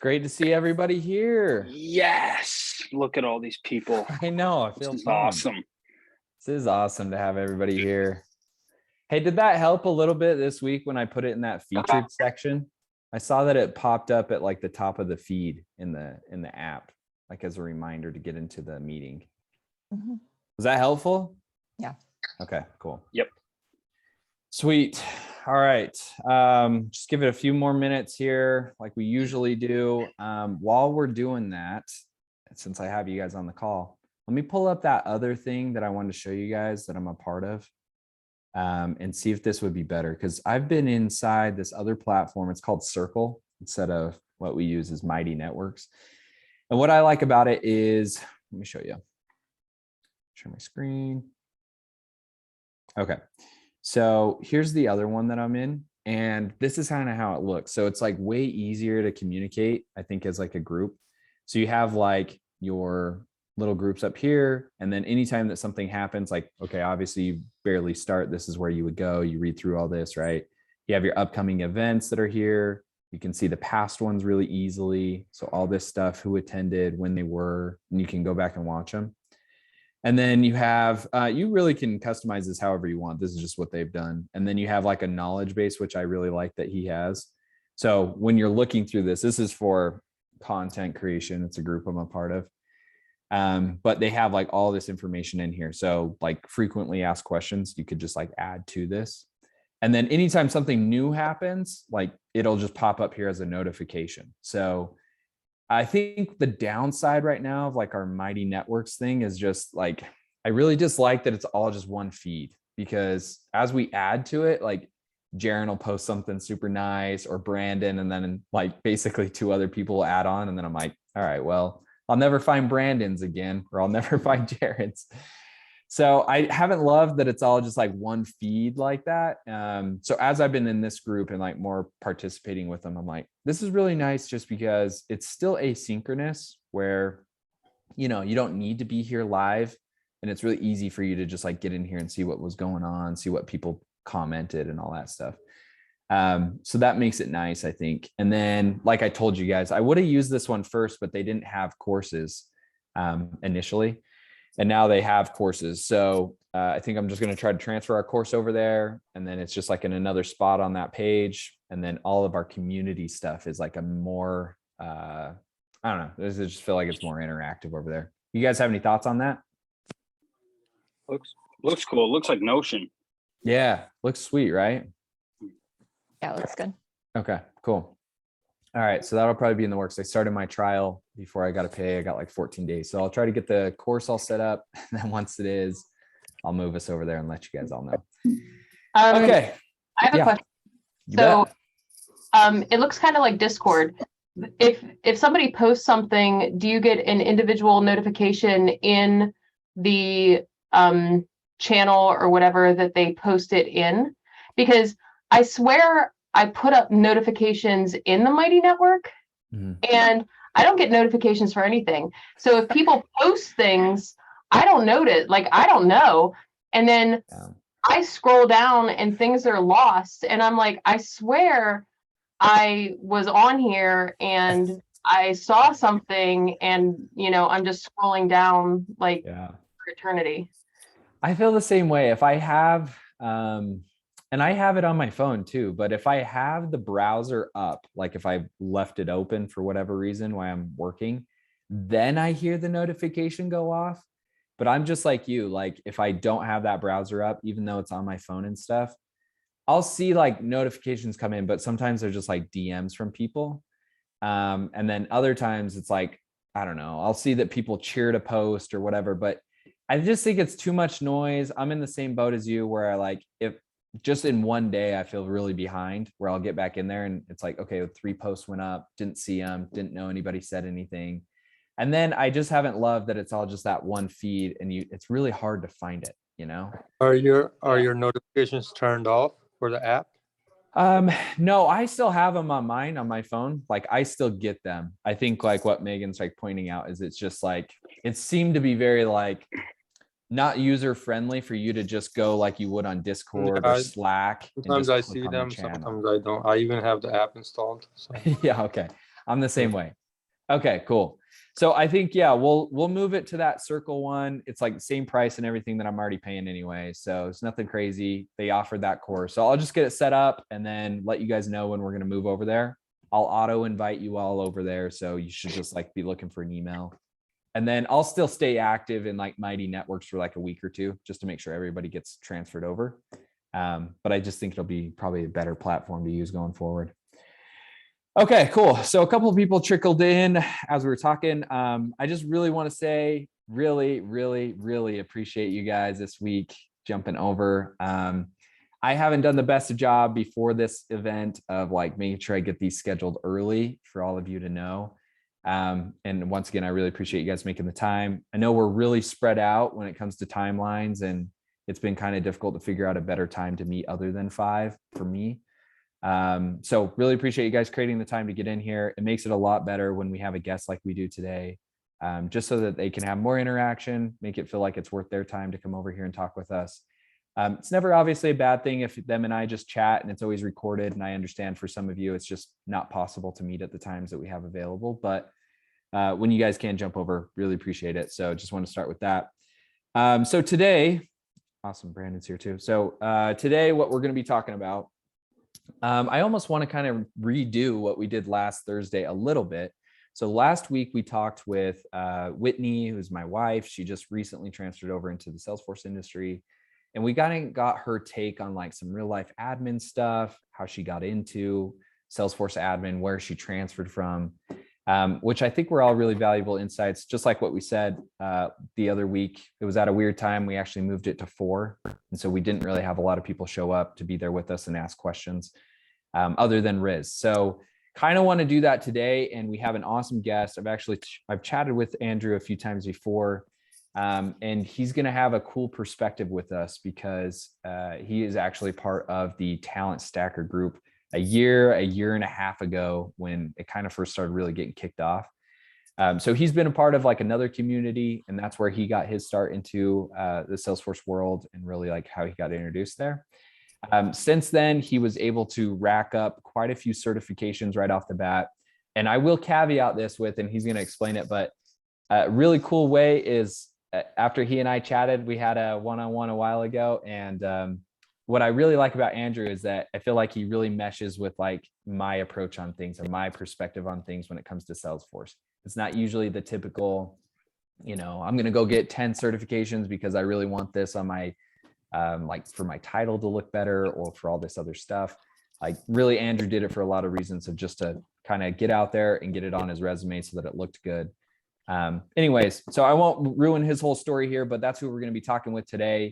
great to see everybody here. Yes. Look at all these people. I know. I feel This is pumped. awesome. This is awesome to have everybody here. Hey, did that help a little bit this week when I put it in that featured section? I saw that it popped up at like the top of the feed in the app, like as a reminder to get into the meeting. Mm-hmm. Was that helpful? Yeah. Okay, cool. Yep. Sweet. All right. Just give it a few more minutes here, like we usually do. While we're doing that, since I have you guys on the call, let me pull up that other thing that I wanted to show you guys that I'm a part of, and see if this would be better. Because I've been inside this other platform. It's called Circle instead of what we use as Mighty Networks. And what I like about it is, let me show you. Share my screen. Okay. So here's the other one that I'm in, and this is kind of how it looks. So it's like way easier to communicate, I think, as like a group. So you have like your little groups up here, and then anytime that something happens, like, okay, obviously you barely start, this is where you would go. You read through all this, right? You have your upcoming events that are here. You can see the past ones really easily. So all this stuff, who attended, when they were, and you can go back and watch them. And then you have, you really can customize this however you want. This is just what they've done. And then you have like a knowledge base, which I really like that he has. So when you're looking through this, this is for content creation. It's a group I'm a part of. But they have like all this information in here. So like frequently asked questions, you could just like add to this. And then anytime something new happens, like it'll just pop up here as a notification. So I think the downside right now of like our Mighty Networks thing is just like, I really dislike that it's all just one feed, because as we add to it, like Jaren will post something super nice, or Brandon, and then like basically two other people will add on. And then I'm like, all right, well, I'll never find Brandon's again, or I'll never find Jaren's. So I haven't loved that it's all just like one feed like that. So as I've been in this group and like more participating with them, I'm like, this is really nice just because it's still asynchronous, where, you know, you don't need to be here live, and it's really easy for you to just like get in here and see what was going on, see what people commented and all that stuff. So that makes it nice, I think. And then, like I told you guys, I would have used this one first, but they didn't have courses initially. And now they have courses. So I think I'm just going to try to transfer our course over there. And then it's just like in another spot on that page. And then all of our community stuff is like a more, I don't know, I just feel like it's more interactive over there. You guys have any thoughts on that? Looks cool. Looks like Notion. Yeah, looks sweet, right? Yeah, it looks good. Okay, cool. All right, so that'll probably be in the works. I started my trial before I got to pay. I got like 14 days. So I'll try to get the course all set up. And then once it is, I'll move us over there and let you guys all know. Okay. I have a question. So it looks kind of like Discord. If somebody posts something, do you get an individual notification in the channel or whatever that they post it in? Because I swear I put up notifications in the Mighty Network, and I don't get notifications for anything. So if people post things, I don't notice, like, I don't know. And then I scroll down and things are lost. And I'm like, I swear I was on here and I saw something, and, you know, I'm just scrolling down like for eternity. I feel the same way. If I have, and I have it on my phone too, but if I have the browser up, like if I've left it open for whatever reason while I'm working, then I hear the notification go off. But I'm just like you, like if I don't have that browser up, even though it's on my phone and stuff, I'll see like notifications come in, but sometimes they're just like DMs from people. And then other times it's like, I don't know, I'll see that people cheered a post or whatever, but I just think it's too much noise. I'm in the same boat as you, where I like, if just in one day I feel really behind, where I'll get back in there and it's like, okay, 3 posts went up, didn't see them, didn't know anybody said anything. And then I just haven't loved that it's all just that one feed, and it's really hard to find it, you know? Are your notifications turned off for the app? No, I still have them on mine, on my phone. Like I still get them. I think like what Megan's like pointing out is it's just like, it seemed to be very like not user friendly for you to just go like you would on Discord or Slack. Sometimes I see them, sometimes I don't. I even have the app installed. So. Yeah, okay. I'm the same way. Okay, cool. So I think, yeah, we'll move it to that circle one. It's like the same price and everything that I'm already paying anyway. So it's nothing crazy. They offered that course. So I'll just get it set up and then let you guys know when we're going to move over there. I'll auto invite you all over there. So you should just like be looking for an email. And then I'll still stay active in like Mighty Networks for like a week or two, just to make sure everybody gets transferred over. But I just think it'll be probably a better platform to use going forward. Okay, cool. So a couple of people trickled in as we were talking. I just really want to say, really appreciate you guys this week jumping over. I haven't done the best of job before this event of like making sure I get these scheduled early for all of you to know. And once again, I really appreciate you guys making the time. I know we're really spread out when it comes to timelines, and it's been kind of difficult to figure out a better time to meet other than 5 for me. So really appreciate you guys creating the time to get in here. It makes it a lot better when we have a guest like we do today, just so that they can have more interaction, make it feel like it's worth their time to come over here and talk with us. It's never obviously a bad thing if them and I just chat, and it's always recorded. And I understand for some of you, it's just not possible to meet at the times that we have available. But when you guys can jump over, really appreciate it. So just want to start with that. So today, awesome, Brandon's here too. So today, what we're going to be talking about, I almost want to kind of redo what we did last Thursday a little bit. So last week we talked with Whitney, who's my wife. She just recently transferred over into the Salesforce industry. And we got her take on like some real life admin stuff, how she got into Salesforce admin, where she transferred from, which I think were all really valuable insights. Just like what we said the other week, it was at a weird time. We actually moved it to 4. And so we didn't really have a lot of people show up to be there with us and ask questions other than Riz. So kind of want to do that today. And we have an awesome guest. I've chatted with Andrew a few times before. And he's going to have a cool perspective with us because he is actually part of the Talent Stacker group a year and a half ago when it kind of first started really getting kicked off. So he's been a part of like another community, and that's where he got his start into the Salesforce world and really like how he got introduced there. Since then, he was able to rack up quite a few certifications right off the bat. And I will caveat this with, and he's going to explain it, but a really cool way is after he and I chatted, we had a one-on-one a while ago. And what I really like about Andrew is that I feel like he really meshes with like my approach on things and my perspective on things when it comes to Salesforce. It's not usually the typical, I'm going to go get 10 certifications because I really want this on my, like for my title to look better or for all this other stuff. Like really, Andrew did it for a lot of reasons of just to kind of get out there and get it on his resume so that it looked good. Anyways, so I won't ruin his whole story here, but that's who we're going to be talking with today.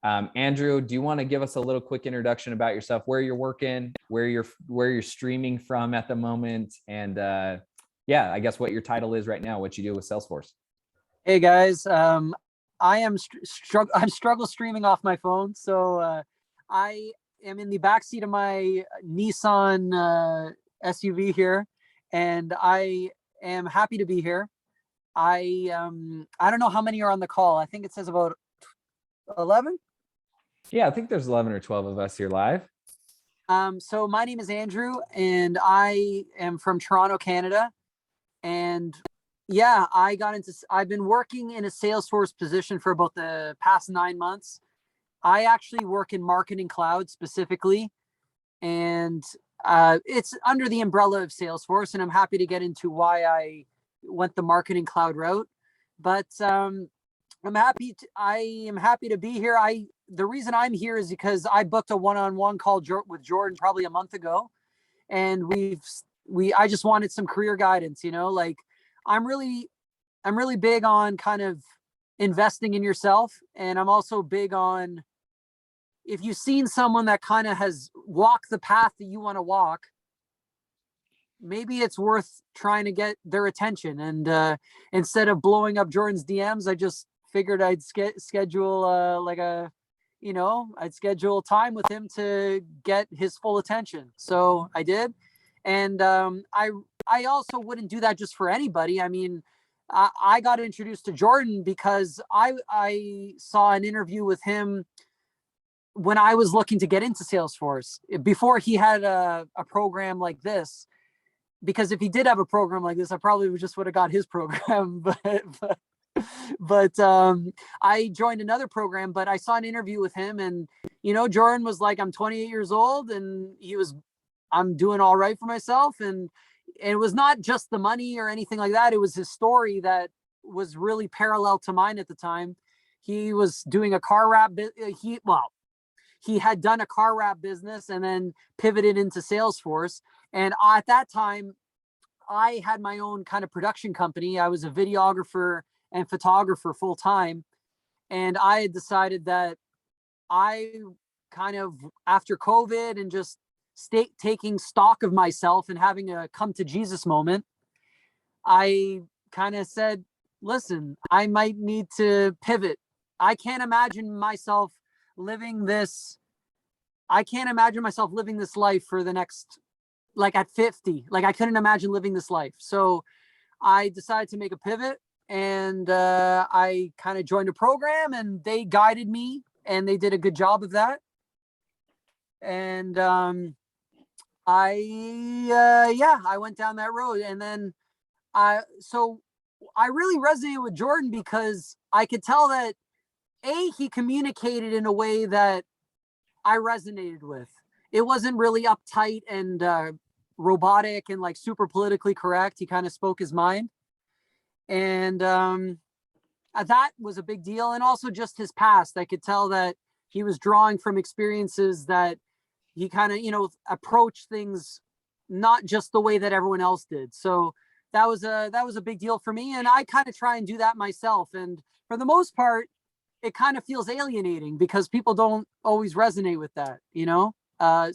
Andrew, do you want to give us a little quick introduction about yourself, where you're working, where you're streaming from at the moment, and yeah, I guess what your title is right now, what you do with Salesforce. Hey guys, I'm struggle streaming off my phone, so I am in the backseat of my Nissan SUV here, and I am happy to be here. I don't know how many are on the call. I think it says about 11. Yeah, I think there's 11 or 12 of us here live. So my name is Andrew, and I am from Toronto, Canada. And yeah, I've been working in a Salesforce position for about the past 9 months. I actually work in marketing cloud specifically, and it's under the umbrella of Salesforce, and I'm happy to get into why I went the marketing cloud route. But I am happy to be here. The reason I'm here is because I booked a one-on-one call with Jordan probably a month ago, and I just wanted some career guidance. Like I'm really big on kind of investing in yourself, and I'm also big on, if you've seen someone that kind of has walked the path that you want to walk, maybe it's worth trying to get their attention. And instead of blowing up Jordan's DMs, I just figured I'd schedule I'd schedule time with him to get his full attention. So I did. And I also wouldn't do that just for anybody. I mean, I got introduced to Jordan because I saw an interview with him when I was looking to get into Salesforce. Before he had a program like this, because if he did have a program like this, I probably just would have got his program. But I joined another program, but I saw an interview with him, and Jordan was like, I'm 28 years old, and I'm doing all right for myself. And it was not just the money or anything like that. It was his story that was really parallel to mine at the time. He was doing a car wrap. He had done a car wrap business and then pivoted into Salesforce. And at that time, I had my own kind of production company. I was a videographer and photographer full time. And I had decided that I kind of, after COVID and just taking stock of myself and having a come to Jesus moment, I kind of said, listen, I might need to pivot. I can't imagine myself living this. I can't imagine myself living this life for the next, like at 50, like I couldn't imagine living this life. So I decided to make a pivot, and I kind of joined a program, and they guided me, and they did a good job of that. And I went down that road. And then so I really resonated with Jordan because I could tell that he communicated in a way that I resonated with. It wasn't really uptight and robotic and like super politically correct. He kind of spoke his mind. And that was a big deal. And also just his past. I could tell that he was drawing from experiences that he kind of, approached things not just the way that everyone else did. So that was a big deal for me. And I kind of try and do that myself. And for the most part, it kind of feels alienating because people don't always resonate with that,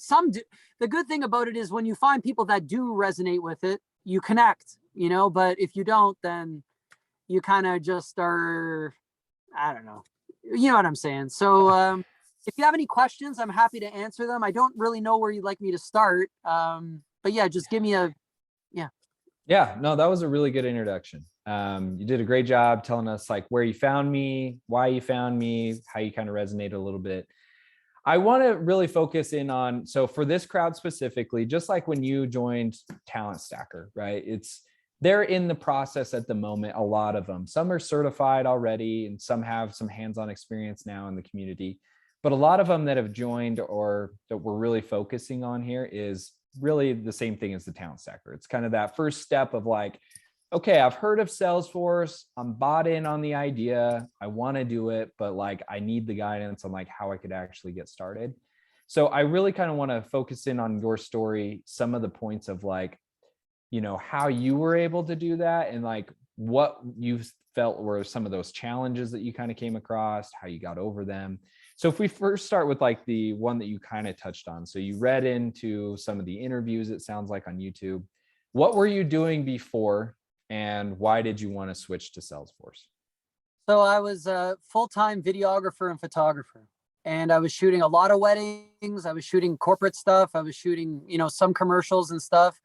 some do. The good thing about it is when you find people that do resonate with it, you connect, but if you don't, then you kind of just are, I don't know, you know what I'm saying? So if you have any questions, I'm happy to answer them. I don't really know where you'd like me to start. But yeah, just give me Yeah, no, that was a really good introduction. You did a great job telling us like where you found me, why you found me, how you kind of resonated a little bit. I want to really focus in on, so for this crowd specifically, just like when you joined Talent Stacker, right? They're in the process at the moment, a lot of them. Some are certified already, and some have some hands-on experience now in the community. But a lot of them that have joined or that we're really focusing on here is really the same thing as the Talent Stacker. It's kind of that first step of like, okay, I've heard of Salesforce. I'm bought in on the idea. I want to do it, but like, I need the guidance on like how I could actually get started. So I really kind of want to focus in on your story, some of the points of like, how you were able to do that and like what you felt were some of those challenges that you kind of came across, how you got over them. So if we first start with like the one that you kind of touched on. So you read into some of the interviews, it sounds like on YouTube. What were you doing before and why did you want to switch to Salesforce? So I was a full-time videographer and photographer, and I was shooting a lot of weddings. I was shooting corporate stuff. I was shooting, some commercials and stuff.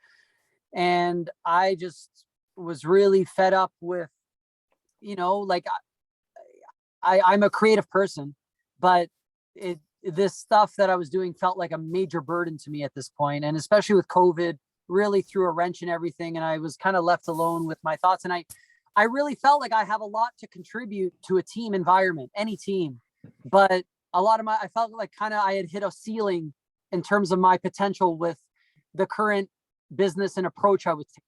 And I just was really fed up with, like I'm a creative person, but this stuff that I was doing felt like a major burden to me at this point. And especially with COVID, really threw a wrench in everything. And I was kind of left alone with my thoughts. And I really felt like I have a lot to contribute to a team environment, any team. But I felt like I had hit a ceiling in terms of my potential with the current business and approach I was taking.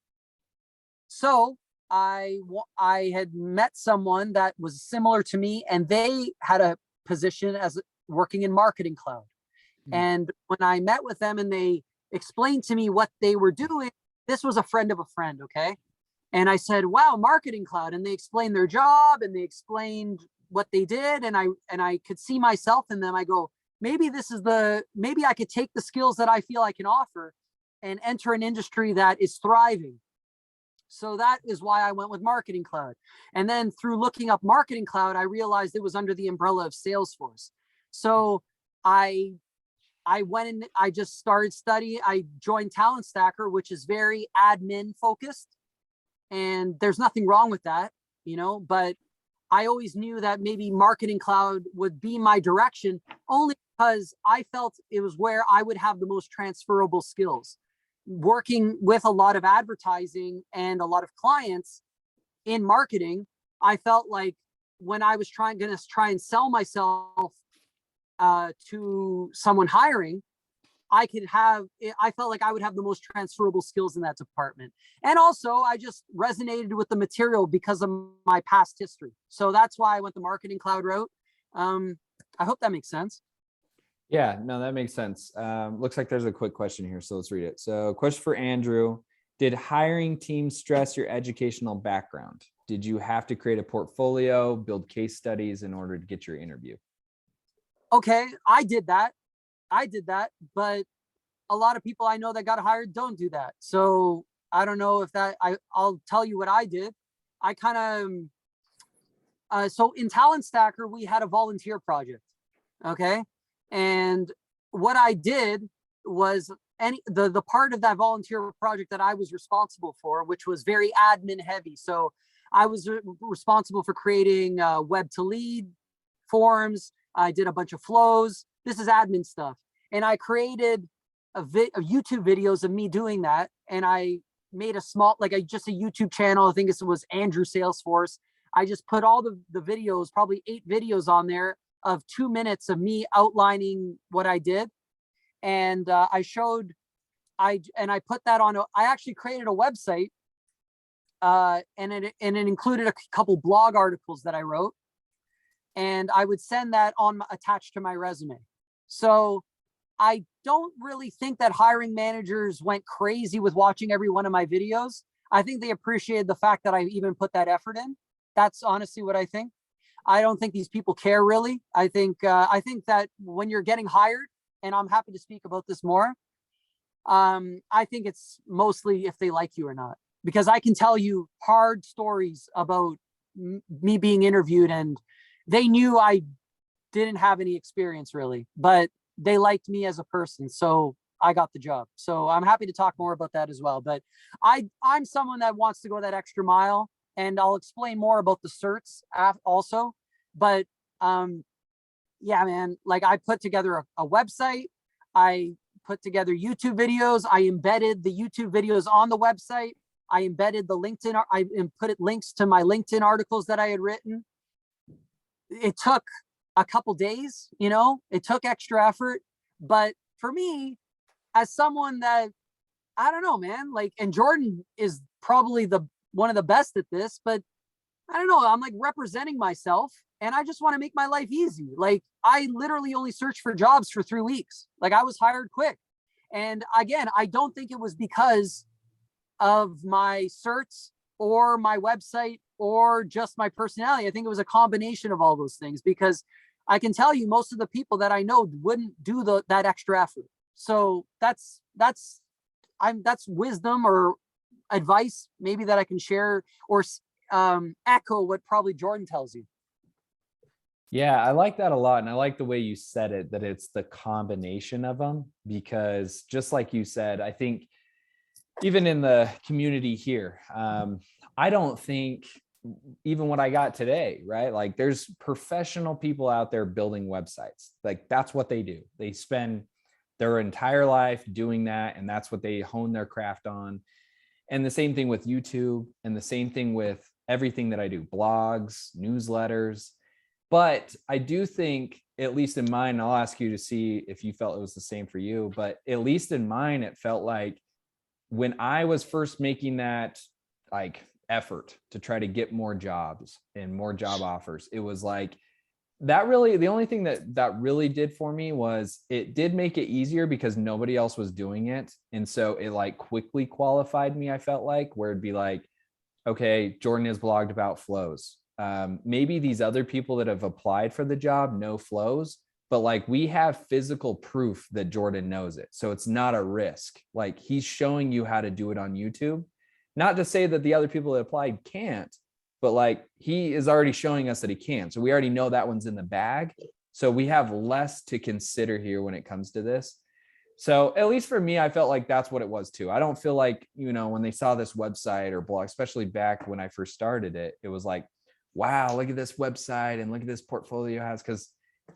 So I had met someone that was similar to me, and they had a position as working in Marketing Cloud. And when I met with them and they explained to me what they were doing, this was a friend of a friend, okay? And I said, wow, Marketing Cloud. And they explained their job and they explained what they did. And I could see myself in them. I go, maybe I could take the skills that I feel I can offer and enter an industry that is thriving. So that is why I went with Marketing Cloud. And then through looking up Marketing Cloud, I realized it was under the umbrella of Salesforce. So I went and I just started studying. I joined Talent Stacker, which is very admin focused. And there's nothing wrong with that, but I always knew that maybe Marketing Cloud would be my direction only because I felt it was where I would have the most transferable skills. working with a lot of advertising and a lot of clients in marketing, I felt like when I was going to try and sell myself to someone hiring, I felt like I would have the most transferable skills in that department. And also I just resonated with the material because of my past history. So that's why I went the marketing cloud route. I hope that makes sense. Yeah, no, that makes sense. Looks like there's a quick question here, so let's read it. So question for Andrew: did hiring teams stress your educational background? Did you have to create a portfolio, build case studies in order to get your interview? Okay, I did that, but a lot of people I know that got hired don't do that. So I don't know if I'll tell you what I did. I kind of, so in Talent Stacker, we had a volunteer project. Okay. And what I did was the part of that volunteer project that I was responsible for, which was very admin heavy. So I was responsible for creating web to lead forms. I did a bunch of flows. This is admin stuff. And I created a YouTube videos of me doing that. And I made a small, just a YouTube channel. I think it was Andrew Salesforce. I just put all the videos, probably 8 videos on there of 2 minutes of me outlining what I did. And I put that on, I actually created a website and it included a couple blog articles that I wrote. And I would send that attached to my resume. So I don't really think that hiring managers went crazy with watching every one of my videos. I think they appreciated the fact that I even put that effort in. That's honestly what I think. I don't think these people care really. I think that when you're getting hired, and I'm happy to speak about this more, I think it's mostly if they like you or not. Because I can tell you hard stories about me being interviewed, and they knew I didn't have any experience really, but they liked me as a person, so I got the job. So I'm happy to talk more about that as well. But I'm someone that wants to go that extra mile, and I'll explain more about the certs also. But yeah, man, like I put together a website. I put together YouTube videos. I embedded the YouTube videos on the website. I embedded the LinkedIn. I put links to my LinkedIn articles that I had written. It took a couple days, it took extra effort. But for me, as someone that, I don't know, man, and Jordan is probably one of the best at this, but I don't know, I'm representing myself and I just want to make my life easy. I literally only searched for jobs for 3 weeks. I was hired quick. And again, I don't think it was because of my certs or my website or just my personality. I think it was a combination of all those things, because I can tell you most of the people that I know wouldn't do that extra effort. So that's wisdom or advice maybe that I can share, or echo what probably Jordan tells you. Yeah, I like that a lot. And I like the way you said it, that it's the combination of them, because just like you said, I think even in the community here, I don't think even what I got today, right? There's professional people out there building websites. That's what they do. They spend their entire life doing that. And that's what they hone their craft on. And the same thing with YouTube, and the same thing with everything that I do, blogs, newsletters. But I do think, at least in mine, I'll ask you to see if you felt it was the same for you, but at least in mine, it felt like when I was first making that effort to try to get more jobs and more job offers, it was that really, the only thing that really did for me was it did make it easier because nobody else was doing it. And so it quickly qualified me, I felt where it'd be okay, Jordan has blogged about flows. Maybe these other people that have applied for the job know flows, but we have physical proof that Jordan knows it. So it's not a risk. He's showing you how to do it on YouTube. Not to say that the other people that applied can't, but he is already showing us that he can. So we already know that one's in the bag. So we have less to consider here when it comes to this. So at least for me, I felt like that's what it was too. I don't feel when they saw this website or blog, especially back when I first started it, it was wow, look at this website and look at this portfolio has, because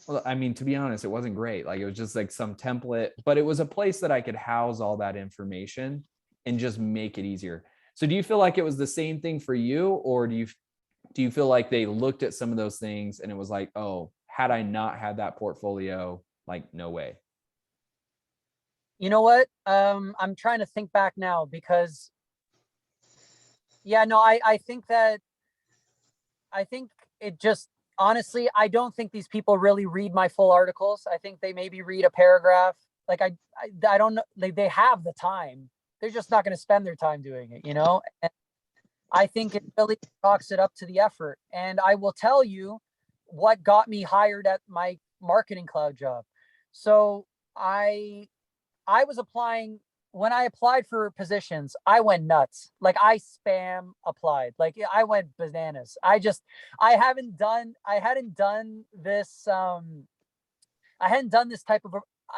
Well, I mean, to be honest, it wasn't great. Like it was just like some template, but it was a place that I could house all that information and just make it easier. So do you feel like it was the same thing for you, or do you feel like they looked at some of those things and it was like, oh, had I not had that portfolio, like no way? You know what? I'm trying to think back now because, yeah, no, I think it just, honestly, I don't think these people really read my full articles. I think they maybe read a paragraph. Like I don't know. Like they have the time. They're just not going to spend their time doing it, you know? And I think it really chalks it up to the effort. And I will tell you what got me hired at my marketing cloud job. So I was applying. When I applied for positions, I went nuts. Like I spam applied. Like I went bananas. I hadn't done this I hadn't done this type of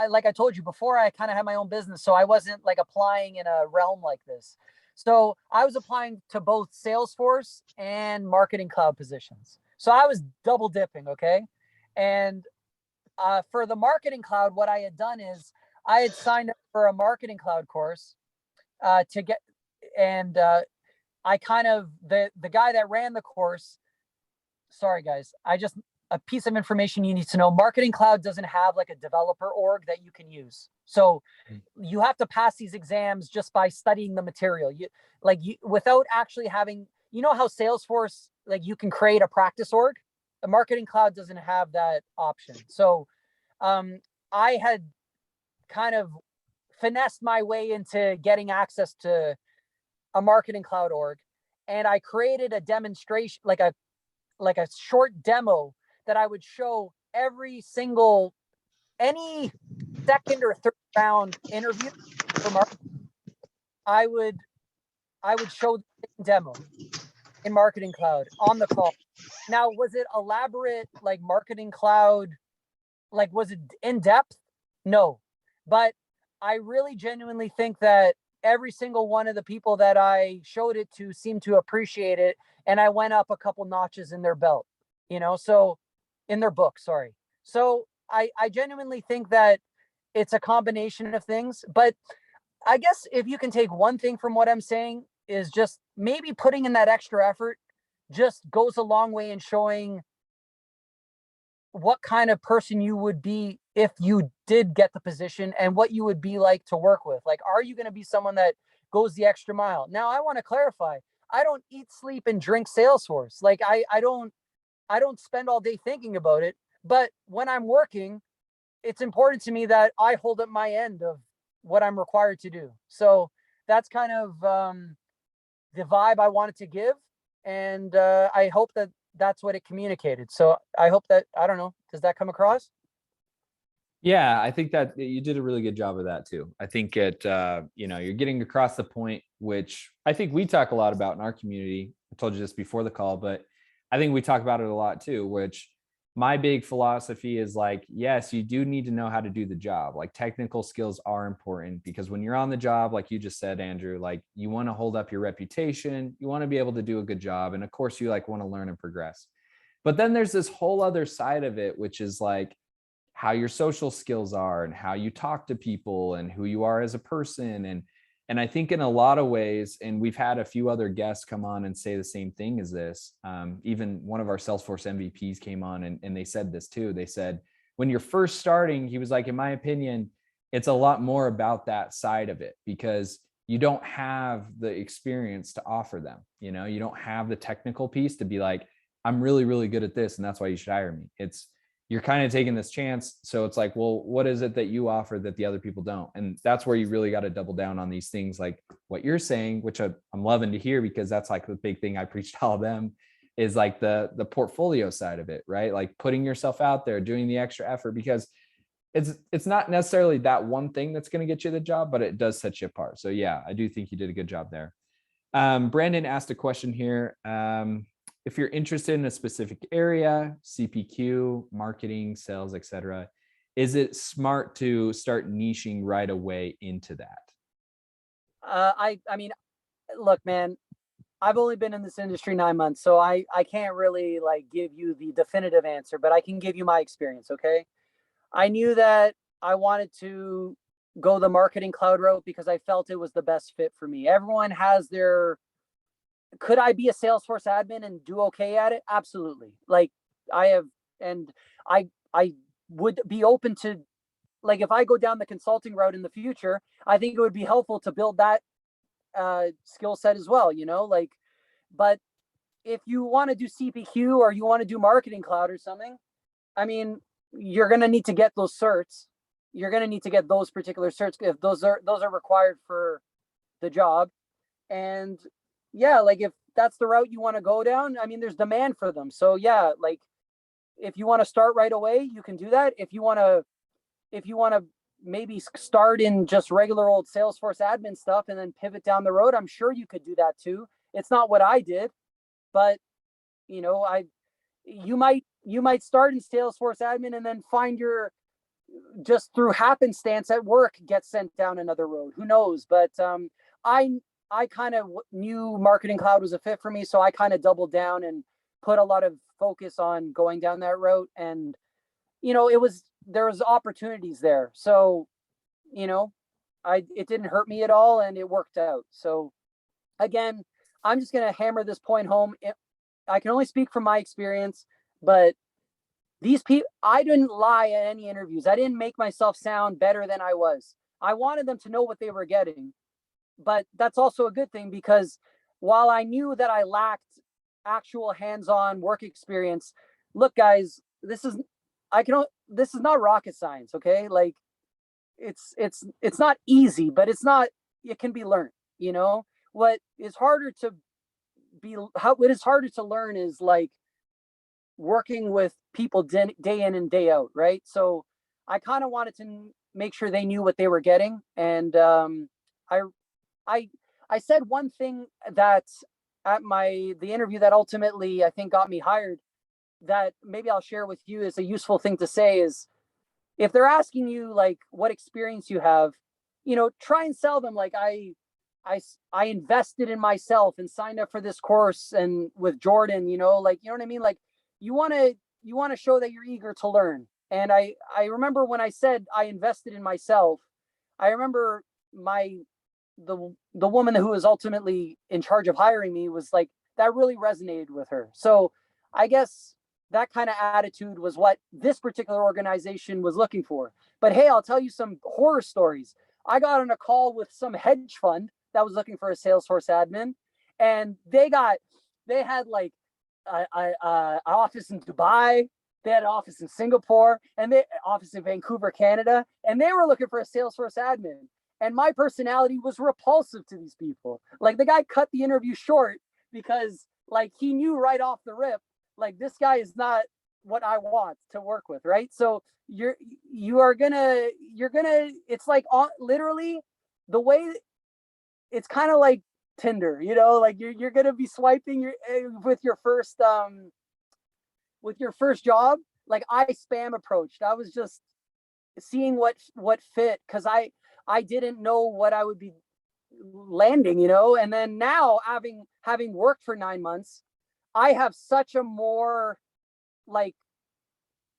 like I told you before, I kind of had my own business, so I wasn't like applying in a realm like this. So I was applying to both Salesforce and marketing cloud positions. So I was double dipping, okay? And for the marketing cloud, what I had done is I had signed up for a marketing cloud course to get, and I kind of the guy that ran the course. Sorry, guys, a piece of information you need to know. Marketing cloud doesn't have like a developer org that you can use. So you have to pass these exams just by studying the material. Without actually having, you know how Salesforce, like you can create a practice org. The marketing cloud doesn't have that option. So I had kind of finessed my way into getting access to a marketing cloud org, and I created a demonstration, like a short demo that I would show every single, any second or third round interview for marketing. I would show the demo in marketing cloud on the call. Now, was it elaborate like marketing cloud? Like, was it in depth? No, but I really genuinely think that every single one of the people that I showed it to seemed to appreciate it. And I went up a couple notches in their belt, so in their book, sorry. So I genuinely think that it's a combination of things, but I guess if you can take one thing from what I'm saying is just maybe putting in that extra effort just goes a long way in showing what kind of person you would be if you did get the position and what you would be like to work with. Like, are you going to be someone that goes the extra mile? Now, I want to clarify, I don't eat, sleep, and drink Salesforce. Like I don't spend all day thinking about it, but when I'm working, it's important to me that I hold up my end of what I'm required to do. So that's kind of the vibe I wanted to give. And I hope that that's what it communicated. So I hope that, I don't know, does that come across? Yeah, I think that you did a really good job of that too. I think you're getting across the point, which I think we talk a lot about in our community. I told you this before the call, but I think we talk about it a lot too, which my big philosophy is like, yes, you do need to know how to do the job. Like technical skills are important because when you're on the job, like you just said, Andrew, like you want to hold up your reputation, you want to be able to do a good job. And of course you like want to learn and progress. But then there's this whole other side of it, which is like how your social skills are and how you talk to people and who you are as a person. And I think in a lot of ways, and we've had a few other guests come on and say the same thing as this. Even one of our Salesforce MVPs came on and they said this too. They said, when you're first starting, he was like, in my opinion, it's a lot more about that side of it because you don't have the experience to offer them. You don't have the technical piece to be like, I'm really, really good at this. And that's why you should hire me. You're kind of taking this chance. So it's like, well, what is it that you offer that the other people don't? And that's where you really got to double down on these things like what you're saying, which I'm loving to hear because that's like the big thing I preach to all of them is like the portfolio side of it, right? Like putting yourself out there, doing the extra effort because it's not necessarily that one thing that's going to get you the job, but it does set you apart. So yeah, I do think you did a good job there. Brandon asked a question here. If you're interested in a specific area, CPQ, marketing, sales, etc., is it smart to start niching right away into that? I mean, look, man, I've only been in this industry 9 months, so I can't really like give you the definitive answer, but I can give you my experience. Okay. I knew that I wanted to go the marketing cloud route because I felt it was the best fit for me. Everyone has their, could I be a Salesforce admin and do okay at it? Absolutely. Like I have, and I would be open to, like, if I go down the consulting route in the future, I think it would be helpful to build that skill set as well, you know, like, but if you want to do CPQ or you want to do marketing cloud or something, I mean, you're going to need to get those certs. You're going to need to get those particular certs if those are required for the job. And yeah, like if that's the route you want to go down, I mean, there's demand for them. So yeah, like if you want to start right away, you can do that. If you want to maybe start in just regular old Salesforce admin stuff and then pivot down the road, I'm sure you could do that too. It's not what I did, but you know, you might start in Salesforce admin and then find your, just through happenstance at work, get sent down another road. Who knows? But I kind of knew marketing cloud was a fit for me, so I kind of doubled down and put a lot of focus on going down that route. And you know, there was opportunities there, so you know, it didn't hurt me at all, and it worked out. So again, I'm just gonna hammer this point home. I can only speak from my experience, but these people, I didn't lie at any interviews. I didn't make myself sound better than I was. I wanted them to know what they were getting. But that's also a good thing, because while I knew that I lacked actual hands-on work experience, look guys, this is not rocket science, okay? Like it's not easy, but it can be learned, you know? What is harder to learn is like working with people day in and day out, right? So I kind of wanted to make sure they knew what they were getting. And I I said one thing that at the interview that ultimately I think got me hired, that maybe I'll share with you as a useful thing to say, is if they're asking you like what experience you have, you know, try and sell them like I invested in myself and signed up for this course and with Jordan, you know, like, you know what I mean? Like you want to show that you're eager to learn. And I remember when I said I invested in myself, I remember the woman who was ultimately in charge of hiring me was like, that really resonated with her. So I guess that kind of attitude was what this particular organization was looking for. But hey, I'll tell you some horror stories. I got on a call with some hedge fund that was looking for a Salesforce admin, and they had like a office in Dubai, they had an office in Singapore, and they office in Vancouver, Canada, and they were looking for a Salesforce admin. And my personality was repulsive to these people. Like the guy cut the interview short because like he knew right off the rip, like this guy is not what I want to work with, right? So you're gonna it's like literally the way, it's kind of like Tinder, you know, like you're gonna be swiping with your first job. Like I spam approached. I was just seeing what fit, because I didn't know what I would be landing, you know. And then now having worked for 9 months, I have such a more like,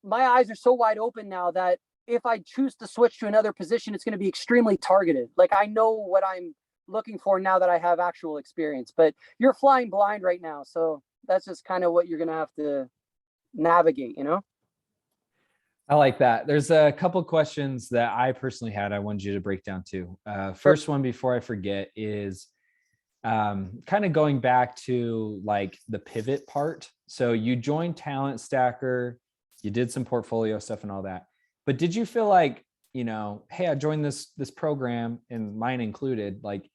my eyes are so wide open now that if I choose to switch to another position, it's going to be extremely targeted. Like I know what I'm looking for now that I have actual experience. But you're flying blind right now, so that's just kind of what you're going to have to navigate, you know. I like that. There's a couple questions that I personally had I wanted you to break down too. First one, before I forget, is kind of going back to like the pivot part. So you joined Talent Stacker, you did some portfolio stuff and all that, but did you feel like, you know, hey, I joined this program, and mine included, like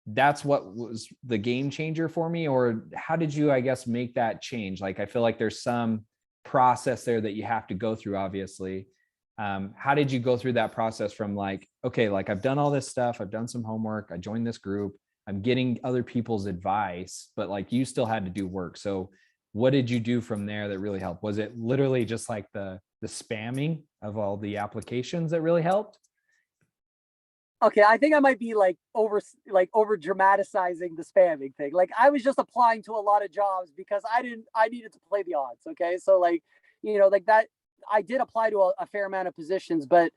that's what was the game changer for me? Or how did you, I guess, make that change? Like I feel like there's some process there that you have to go through, obviously. How did you go through that process from like, okay, like I've done all this stuff, I've done some homework, I joined this group, I'm getting other people's advice, but like you still had to do work. So what did you do from there that really helped? Was it literally just like the spamming of all the applications that really helped? okay, I think I might be like over dramatizing the spamming thing. Like I was just applying to a lot of jobs because I needed to play the odds. Okay. So like, like that, I did apply to a fair amount of positions, but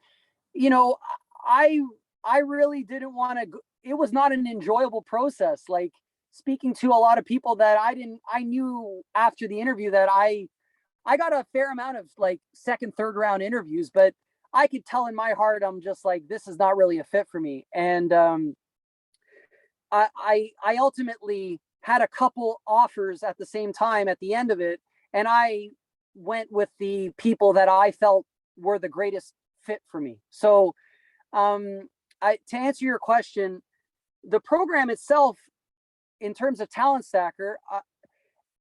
you know, I, I really didn't want to, it was not an enjoyable process. Like speaking to a lot of people that I knew after the interview that I got a fair amount of like second, third round interviews, but I could tell in my heart, I'm just like, this is not really a fit for me. And I ultimately had a couple offers at the same time at the end of it. And I went with the people that I felt were the greatest fit for me. So to answer your question, the program itself, in terms of Talent Stacker,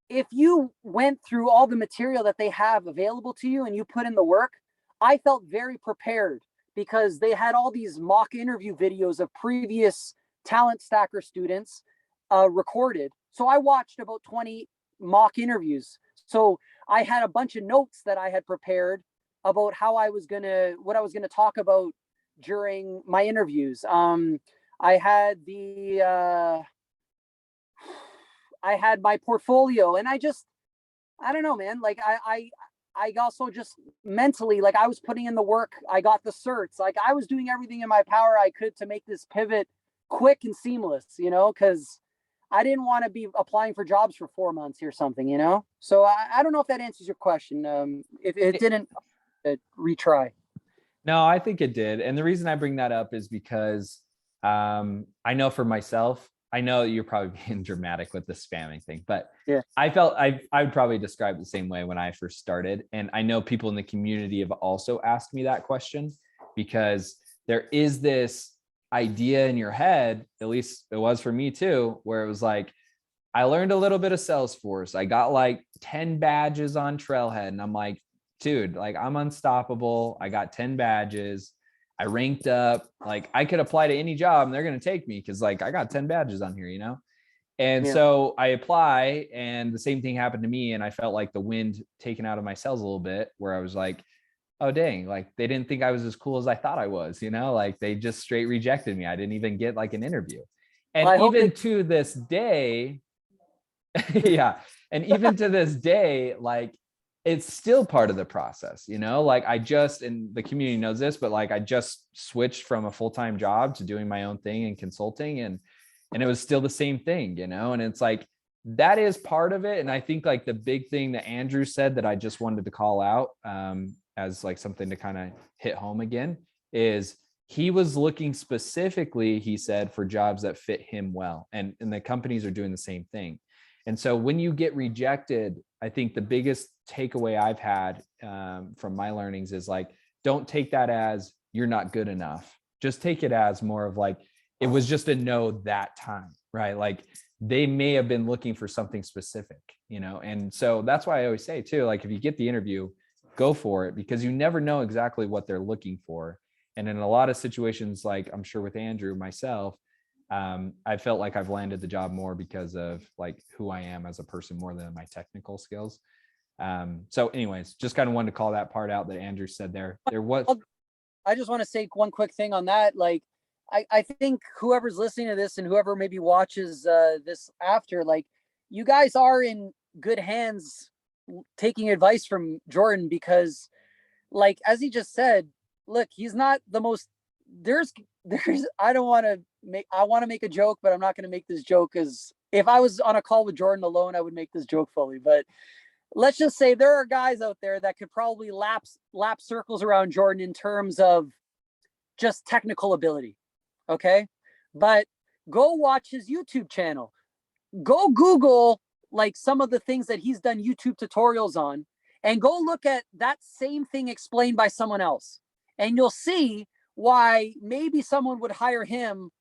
if you went through all the material that they have available to you and you put in the work, I felt very prepared because they had all these mock interview videos of previous Talent Stacker students recorded. So I watched about 20 mock interviews. So I had a bunch of notes that I had prepared about what I was gonna talk about during my interviews. I had I had my portfolio, and I don't know, man. Like I also just mentally, like I was putting in the work. I got the certs. Like I was doing everything in my power I could to make this pivot quick and seamless, because I didn't want to be applying for jobs for 4 months or something. So I don't know if that answers your question. If it didn't, retry. No, I think it did. And the reason I bring that up is because I know for myself, I know you're probably being dramatic with the spamming thing, but yeah, I felt I would probably describe the same way when I first started. And I know people in the community have also asked me that question because there is this idea in your head, at least it was for me too, where it was like, I learned a little bit of Salesforce. I got like 10 badges on Trailhead. And I'm like, dude, like I'm unstoppable. I got 10 badges. I ranked up. Like I could apply to any job and they're going to take me because like I got 10 badges on here. And Yeah. so I apply and the same thing happened to me. And I felt like the wind taken out of my sails a little bit where I was like, oh, dang, like they didn't think I was as cool as I thought I was, like they just straight rejected me. I didn't even get like an interview. And Well, I hope even to this day, yeah. And even to this day, like it's still part of the process, like and the community knows this, but like I just switched from a full-time job to doing my own thing and consulting and it was still the same thing, and it's like, that is part of it. And I think like the big thing that Andrew said that I just wanted to call out as like something to kind of hit home again is he was looking specifically, he said, for jobs that fit him well. And the companies are doing the same thing. And so when you get rejected, I think the biggest takeaway I've had from my learnings is like, don't take that as you're not good enough. Just take it as more of like, it was just a no that time, right? Like they may have been looking for something specific, And so that's why I always say too, like if you get the interview, go for it because you never know exactly what they're looking for. And in a lot of situations, like I'm sure with Andrew, myself, I felt like I've landed the job more because of like who I am as a person more than my technical skills. So anyways, just kind of wanted to call that part out that Andrew said there was. I just want to say one quick thing on that. Like, I think whoever's listening to this and whoever maybe watches this after, like you guys are in good hands taking advice from Jordan because like, as he just said, look, he's not the most, there's, I want to make a joke, but I'm not going to make this joke as if I was on a call with Jordan alone, I would make this joke fully, but let's just say there are guys out there that could probably lap circles around Jordan in terms of just technical ability. Okay. But go watch his YouTube channel, go Google like some of the things that he's done YouTube tutorials on and go look at that same thing explained by someone else. And you'll see why maybe someone would hire him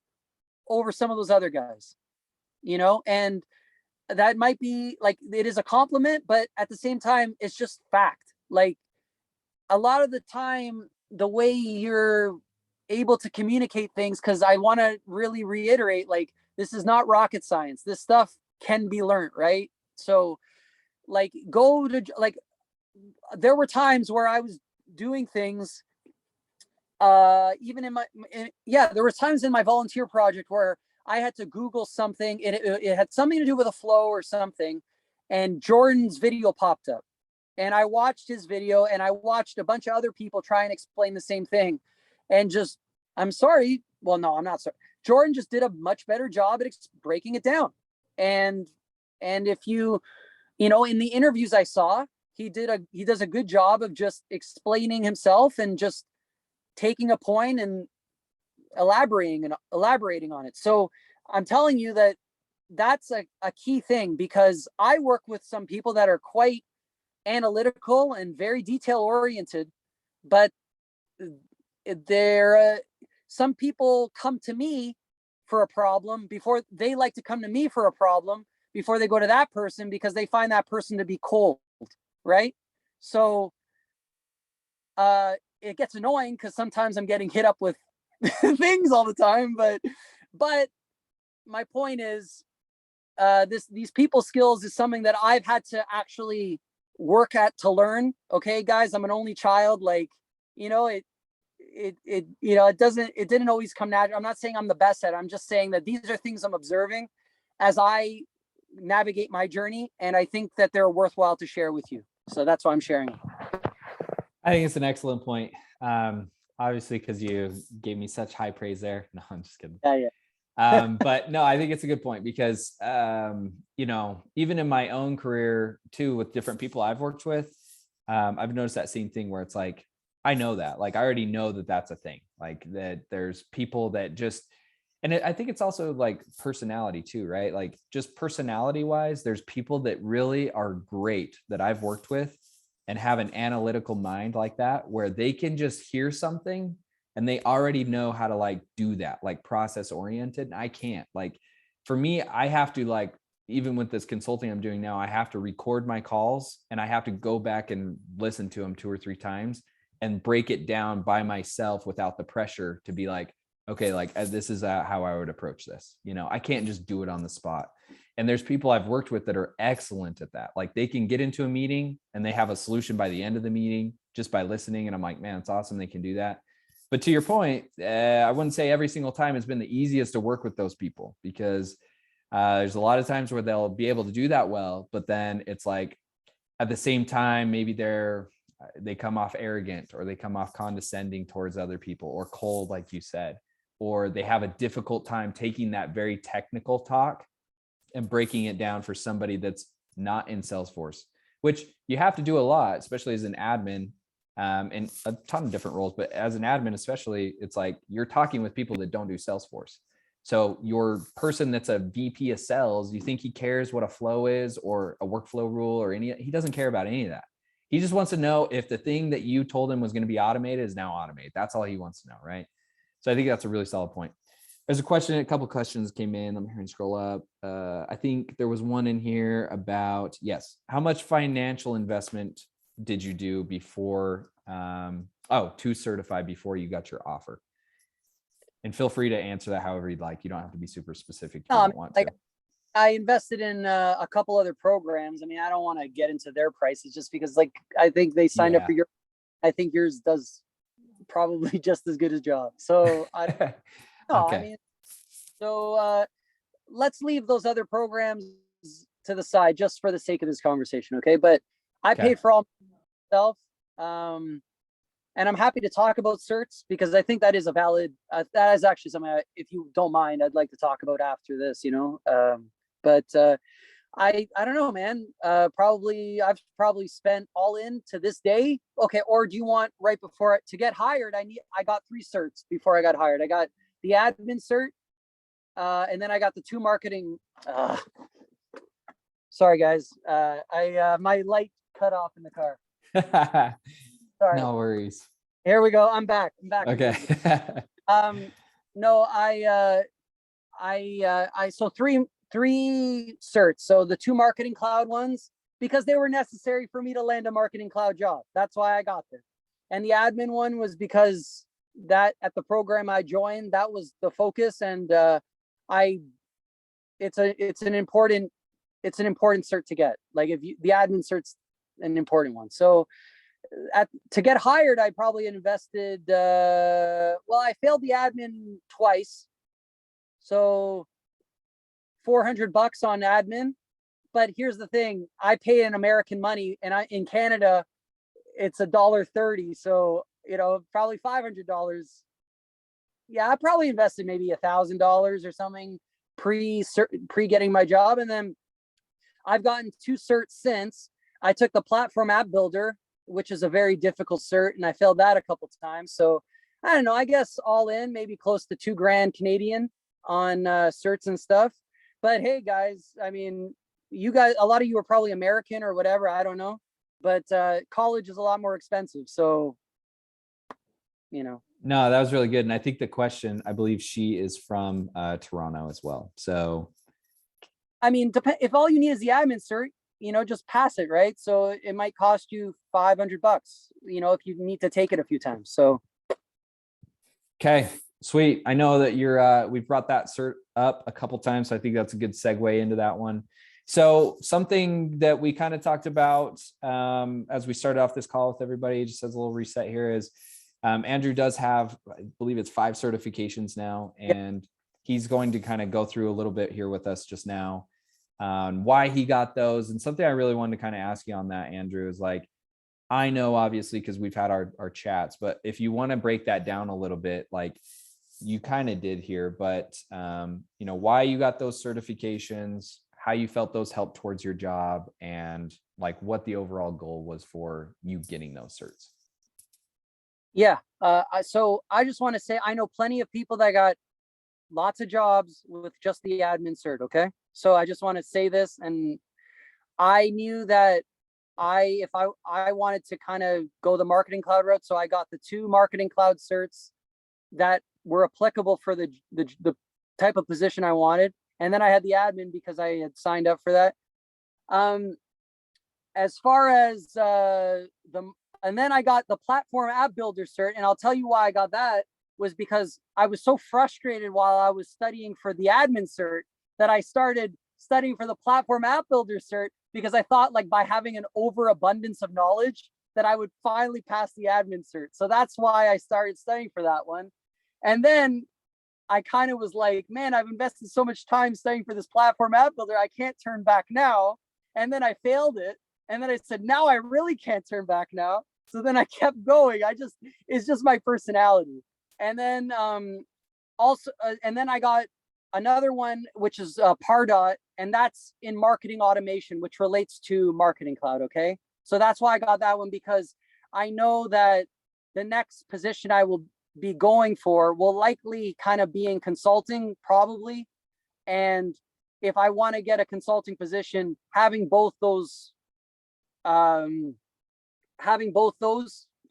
over some of those other guys, and that might be like, it is a compliment, but at the same time, it's just fact. Like a lot of the time, the way you're able to communicate things, because I want to really reiterate, like, this is not rocket science. This stuff can be learned, right? So like there were times where I was doing things even yeah, there was times in my volunteer project where I had to Google something and it had something to do with a flow or something, and Jordan's video popped up, and I watched his video, and I watched a bunch of other people try and explain the same thing, and just, I'm sorry, well, no, I'm not sorry. Jordan just did a much better job at breaking it down, and if you know, in the interviews I saw, he does a good job of just explaining himself and just taking a point and elaborating on it. So I'm telling you that that's a key thing, because I work with some people that are quite analytical and very detail oriented, but some people come to me for a problem before they like to come to me for a problem before they go to that person, because they find that person to be cold, right? So it gets annoying because sometimes I'm getting hit up with things all the time, but my point is, these people skills is something that I've had to actually work at to learn. Okay, guys, I'm an only child. Like, you know, it didn't always come natural. I'm not saying I'm the best at it. I'm just saying that these are things I'm observing as I navigate my journey, and I think that they're worthwhile to share with you. So that's why I'm sharing. I think it's an excellent point. Obviously, because you gave me such high praise there. No, I'm just kidding. Yeah. But no, I think it's a good point, because, you know, even in my own career too, with different people I've worked with, I've noticed that same thing where it's like, I know that, like, I already know that that's a thing, like that there's people that just, and I think it's also like personality too, right? Like just personality wise, there's people that really are great that I've worked with and have an analytical mind like that, where they can just hear something and they already know how to like do that, like process oriented. And I can't. Like for me, I have to, like, even with this consulting I'm doing now, I have to record my calls and I have to go back and listen to them 2 or 3 times and break it down by myself without the pressure to be like, okay, like this is how I would approach this. You know, I can't just do it on the spot. And there's people I've worked with that are excellent at that. Like they can get into a meeting and they have a solution by the end of the meeting just by listening. And I'm like, man, it's awesome they can do that. But to your point, I wouldn't say every single time has been the easiest to work with those people, because there's a lot of times where they'll be able to do that well, but then it's like at the same time, maybe they come off arrogant, or they come off condescending towards other people, or cold, like you said, or they have a difficult time taking that very technical talk and breaking it down for somebody that's not in Salesforce, which you have to do a lot, especially as an admin, and a ton of different roles. But as an admin, especially, it's like you're talking with people that don't do Salesforce. So your person that's a VP of sales, you think he cares what a flow is or a workflow rule or he doesn't care about any of that. He just wants to know if the thing that you told him was going to be automated is now automated. That's all he wants to know, right? So I think that's a really solid point. There's a couple of questions came in. I'm here and scroll up. I think there was one in here about, yes, how much financial investment did you do before, to certify before you got your offer? And feel free to answer that however you'd like. You don't have to be super specific if you don't want to. I invested in a couple other programs. I mean, I don't want to get into their prices just because, like, I think they signed up for your, I think yours does probably just as good a job. So I Okay. I mean, so let's leave those other programs to the side just for the sake of this conversation. Okay. But I paid for all myself. And I'm happy to talk about certs because I think that is a valid, that is actually something, if you don't mind, I'd like to talk about after this, you know. But I don't know, man. I've probably spent all in to this day. Okay. Or do you want right before to get hired? I got 3 certs before I got hired. I got the admin cert. And then I got the 2 marketing. Sorry guys. My light cut off in the car. Sorry. No worries. Here we go. I'm back. Okay. No, so three certs. So the 2 marketing cloud ones, because they were necessary for me to land a marketing cloud job. That's why I got them. And the admin one was because that at the program I joined, that was the focus. And it's an important cert to get. Like the admin cert's an important one. So to get hired, I probably invested, well, I failed the admin twice. So $400 on admin. But here's the thing, I pay in American money, and in Canada, it's $1.30. So, probably $500. Yeah, I probably invested maybe $1,000 or something pre getting my job. And then I've gotten 2 certs since. I took the platform app builder, which is a very difficult cert, and I failed that a couple times. So I don't know, I guess all in maybe close to 2 grand Canadian on certs and stuff. But hey guys, I mean, you guys, a lot of you are probably American or whatever, I don't know, but college is a lot more expensive. So, No, that was really good. And I think the question, I believe she is from Toronto as well. So, I mean, if all you need is the admin cert, just pass it, right? So it might cost you $500, if you need to take it a few times. So. Okay, sweet. I know that we've brought that cert up a couple times. So I think that's a good segue into that one. So something that we kind of talked about as we started off this call with everybody, just as a little reset here, is Andrew does have, I believe it's 5 certifications now, and he's going to kind of go through a little bit here with us just now on why he got those. And something I really wanted to kind of ask you on that, Andrew, is like, I know obviously because we've had our chats, but if you want to break that down a little bit, like you kind of did here, but why you got those certifications, how you felt those helped towards your job, and like what the overall goal was for you getting those certs. Yeah. So I just want to say, I know plenty of people that got lots of jobs with just the admin cert. Okay. So I just want to say this, and I knew that if I wanted to kind of go the marketing cloud route, so I got the 2 marketing cloud certs that were applicable for the type of position I wanted. And then I had the admin because I had signed up for that. As far as and then I got the platform app builder cert, and I'll tell you why I got that was because I was so frustrated while I was studying for the admin cert that I started studying for the platform app builder cert, because I thought like by having an overabundance of knowledge that I would finally pass the admin cert. So that's why I started studying for that one. And then I kind of was like, man, I've invested so much time studying for this platform app builder, I can't turn back now. And then I failed it. And then I said, now I really can't turn back now. So then I kept going. It's just my personality. And then and then I got another one, which is Pardot, and that's in marketing automation, which relates to Marketing Cloud. Okay. So that's why I got that one, because I know that the next position I will be going for will likely kind of be in consulting, probably. And if I want to get a consulting position, having both those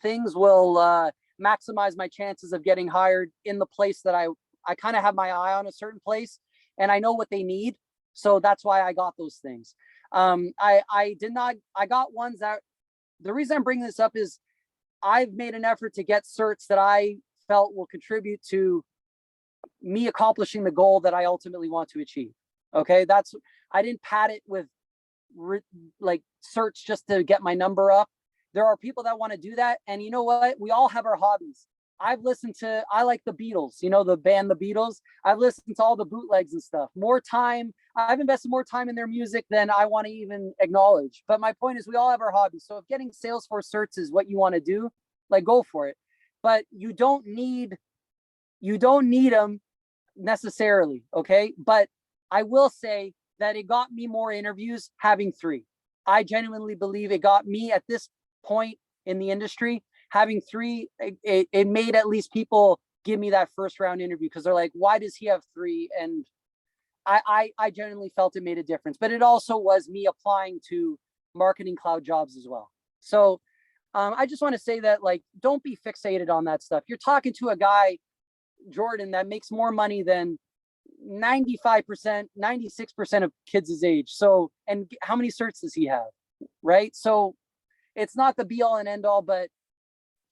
things will maximize my chances of getting hired in the place that I kind of have my eye on a certain place, and I know what they need. So that's why I got those things. I got ones that, the reason I'm bringing this up is I've made an effort to get certs that I felt will contribute to me accomplishing the goal that I ultimately want to achieve. Okay. I didn't pad it with like certs just to get my number up. There are people that want to do that. And you know what? We all have our hobbies. I like the Beatles, the band, the Beatles. I've listened to all the bootlegs and stuff. I've invested more time in their music than I want to even acknowledge. But my point is, we all have our hobbies. So if getting Salesforce certs is what you want to do, like, go for it. But you don't need them necessarily. Okay. But I will say that it got me more interviews having 3. I genuinely believe it got me at this point in the industry, having 3, it made at least people give me that first round interview, because they're like, why does he have 3? And I genuinely felt it made a difference. But it also was me applying to Marketing Cloud jobs as well. So I just want to say that, like, don't be fixated on that stuff. You're talking to a guy, Jordan, that makes more money than 95%, 96% of kids his age. So, and how many certs does he have? Right. So it's not the be all and end all, but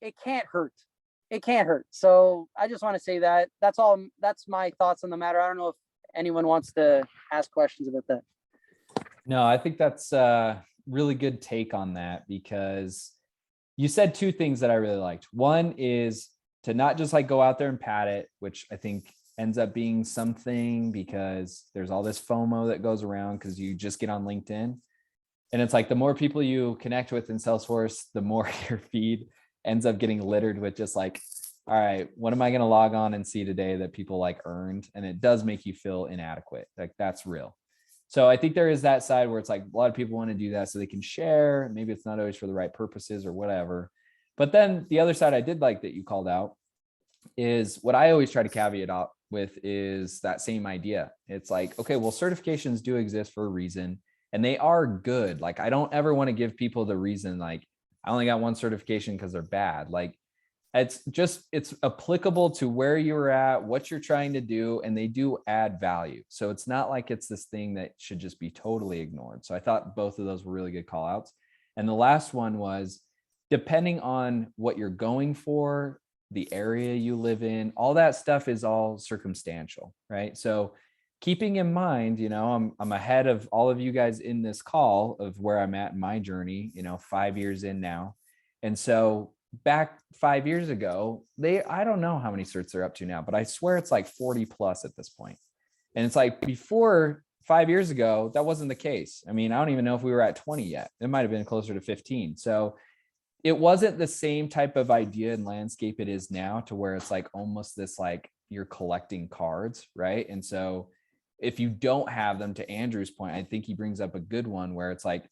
it can't hurt. It can't hurt. So I just want to say that. That's all. That's my thoughts on the matter. I don't know if anyone wants to ask questions about that. No, I think that's a really good take on that, because you said two things that I really liked. One is to not just like go out there and pat it, which I think ends up being something because there's all this FOMO that goes around because you just get on LinkedIn. And it's like the more people you connect with in Salesforce, the more your feed ends up getting littered with just like, all right, what am I going to log on and see today that people like earned? And it does make you feel inadequate. Like that's real. So I think there is that side where it's like a lot of people want to do that so they can share. Maybe it's not always for the right purposes or whatever. But then the other side I did like that you called out is what I always try to caveat out with is that same idea. It's like, okay, well, certifications do exist for a reason and they are good. Like, I don't ever want to give people the reason, like, I only got one certification because they're bad. Like, it's applicable to where you're at, what you're trying to do, and they do add value. So it's not like it's this thing that should just be totally ignored. So I thought both of those were really good call outs. And the last one was, depending on what you're going for, the area you live in, all that stuff is all circumstantial, right? So keeping in mind, I'm ahead of all of you guys in this call of where I'm at in my journey, 5 years in now. And so back 5 years ago, I don't know how many certs they're up to now, but I swear it's like 40 plus at this point. And it's like before 5 years ago, that wasn't the case. I mean, I don't even know if we were at 20 yet. It might've been closer to 15. So it wasn't the same type of idea and landscape it is now, to where it's like almost this, like you're collecting cards, right? And so if you don't have them, to Andrew's point, I think he brings up a good one where it's like,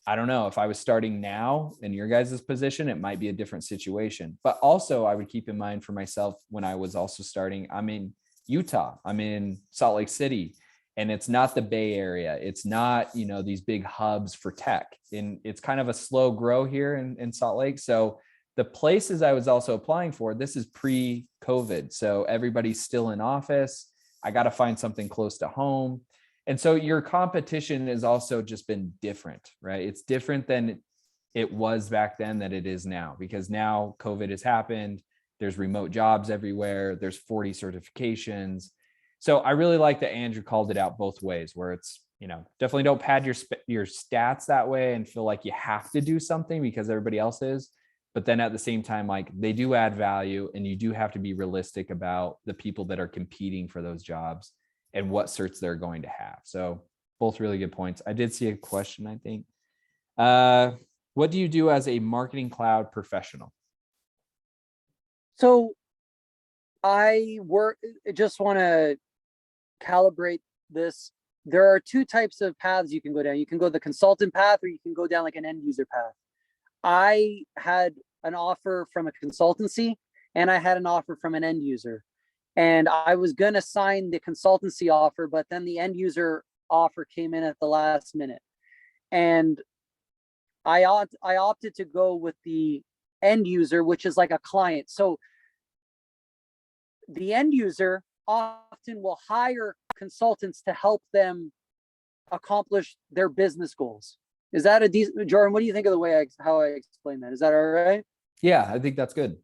I don't know, if I was starting now in your guys' position, it might be a different situation. But also I would keep in mind for myself, when I was also starting, I'm in Utah, I'm in Salt Lake City, and it's not the Bay Area. It's not, these big hubs for tech. And it's kind of a slow grow here in Salt Lake. So the places I was also applying for, this is pre-COVID. So everybody's still in office. I got to find something close to home. And so your competition has also just been different, right? It's different than it was back then that it is now, because now COVID has happened. There's remote jobs everywhere. There's 40 certifications. So I really like that Andrew called it out both ways, where it's, definitely don't pad your stats that way and feel like you have to do something because everybody else is. But then at the same time, like, they do add value, and you do have to be realistic about the people that are competing for those jobs and what certs they're going to have. So both really good points. I did see a question, I think. What do you do as a marketing cloud professional? So just want to calibrate this. There are two types of paths you can go down. You can go the consultant path, or you can go down like an end user path. I had an offer from a consultancy and I had an offer from an end user. And I was going to sign the consultancy offer, but then the end user offer came in at the last minute. And I opted to go with the end user, which is like a client. So the end user often will hire consultants to help them accomplish their business goals. Is that a decent, Jordan, what do you think of the way how I explain that? Is that all right? Yeah, I think that's good.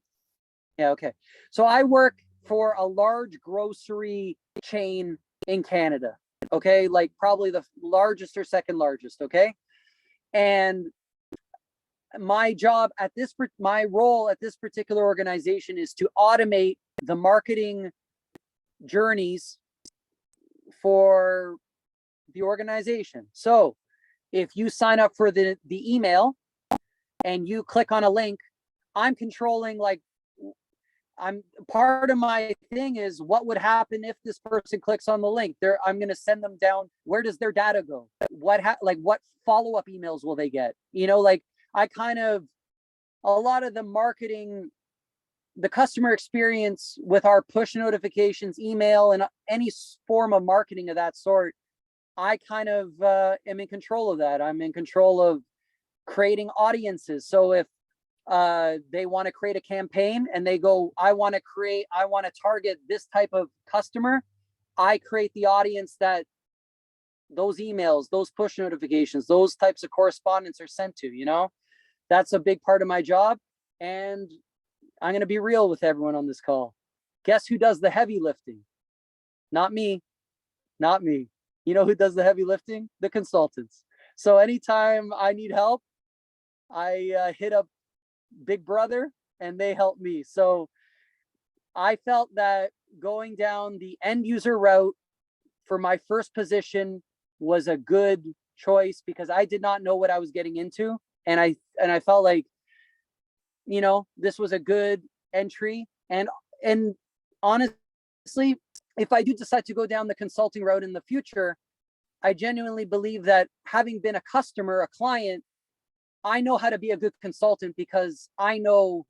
Yeah, okay. So I work for a large grocery chain in Canada, okay? Like probably the largest or second largest, okay? And my role at this particular organization is to automate the marketing journeys for the organization. So if you sign up for the email and you click on a link, I'm controlling, like, I'm part of my thing is what would happen if this person clicks on the link. I'm going to send them down. Where does their data go? What follow-up emails will they get? Like, a lot of the marketing, the customer experience with our push notifications, email, and any form of marketing of that sort, I kind of am in control of that. I'm in control of creating audiences. So if they want to create a campaign and they go, I want to target this type of customer, I create the audience that those emails, those push notifications, those types of correspondence are sent to. That's a big part of my job. And I'm going to be real with everyone on this call. Guess who does the heavy lifting? Not me. You know who does the heavy lifting? The consultants. So anytime I need help, I hit up big brother and they helped me. So I felt that going down the end user route for my first position was a good choice because I did not know what I was getting into. And I felt like, you know, this was a good entry. And honestly, if I do decide to go down the consulting route in the future, I genuinely believe that having been a customer, a client, I know how to be a good consultant because I know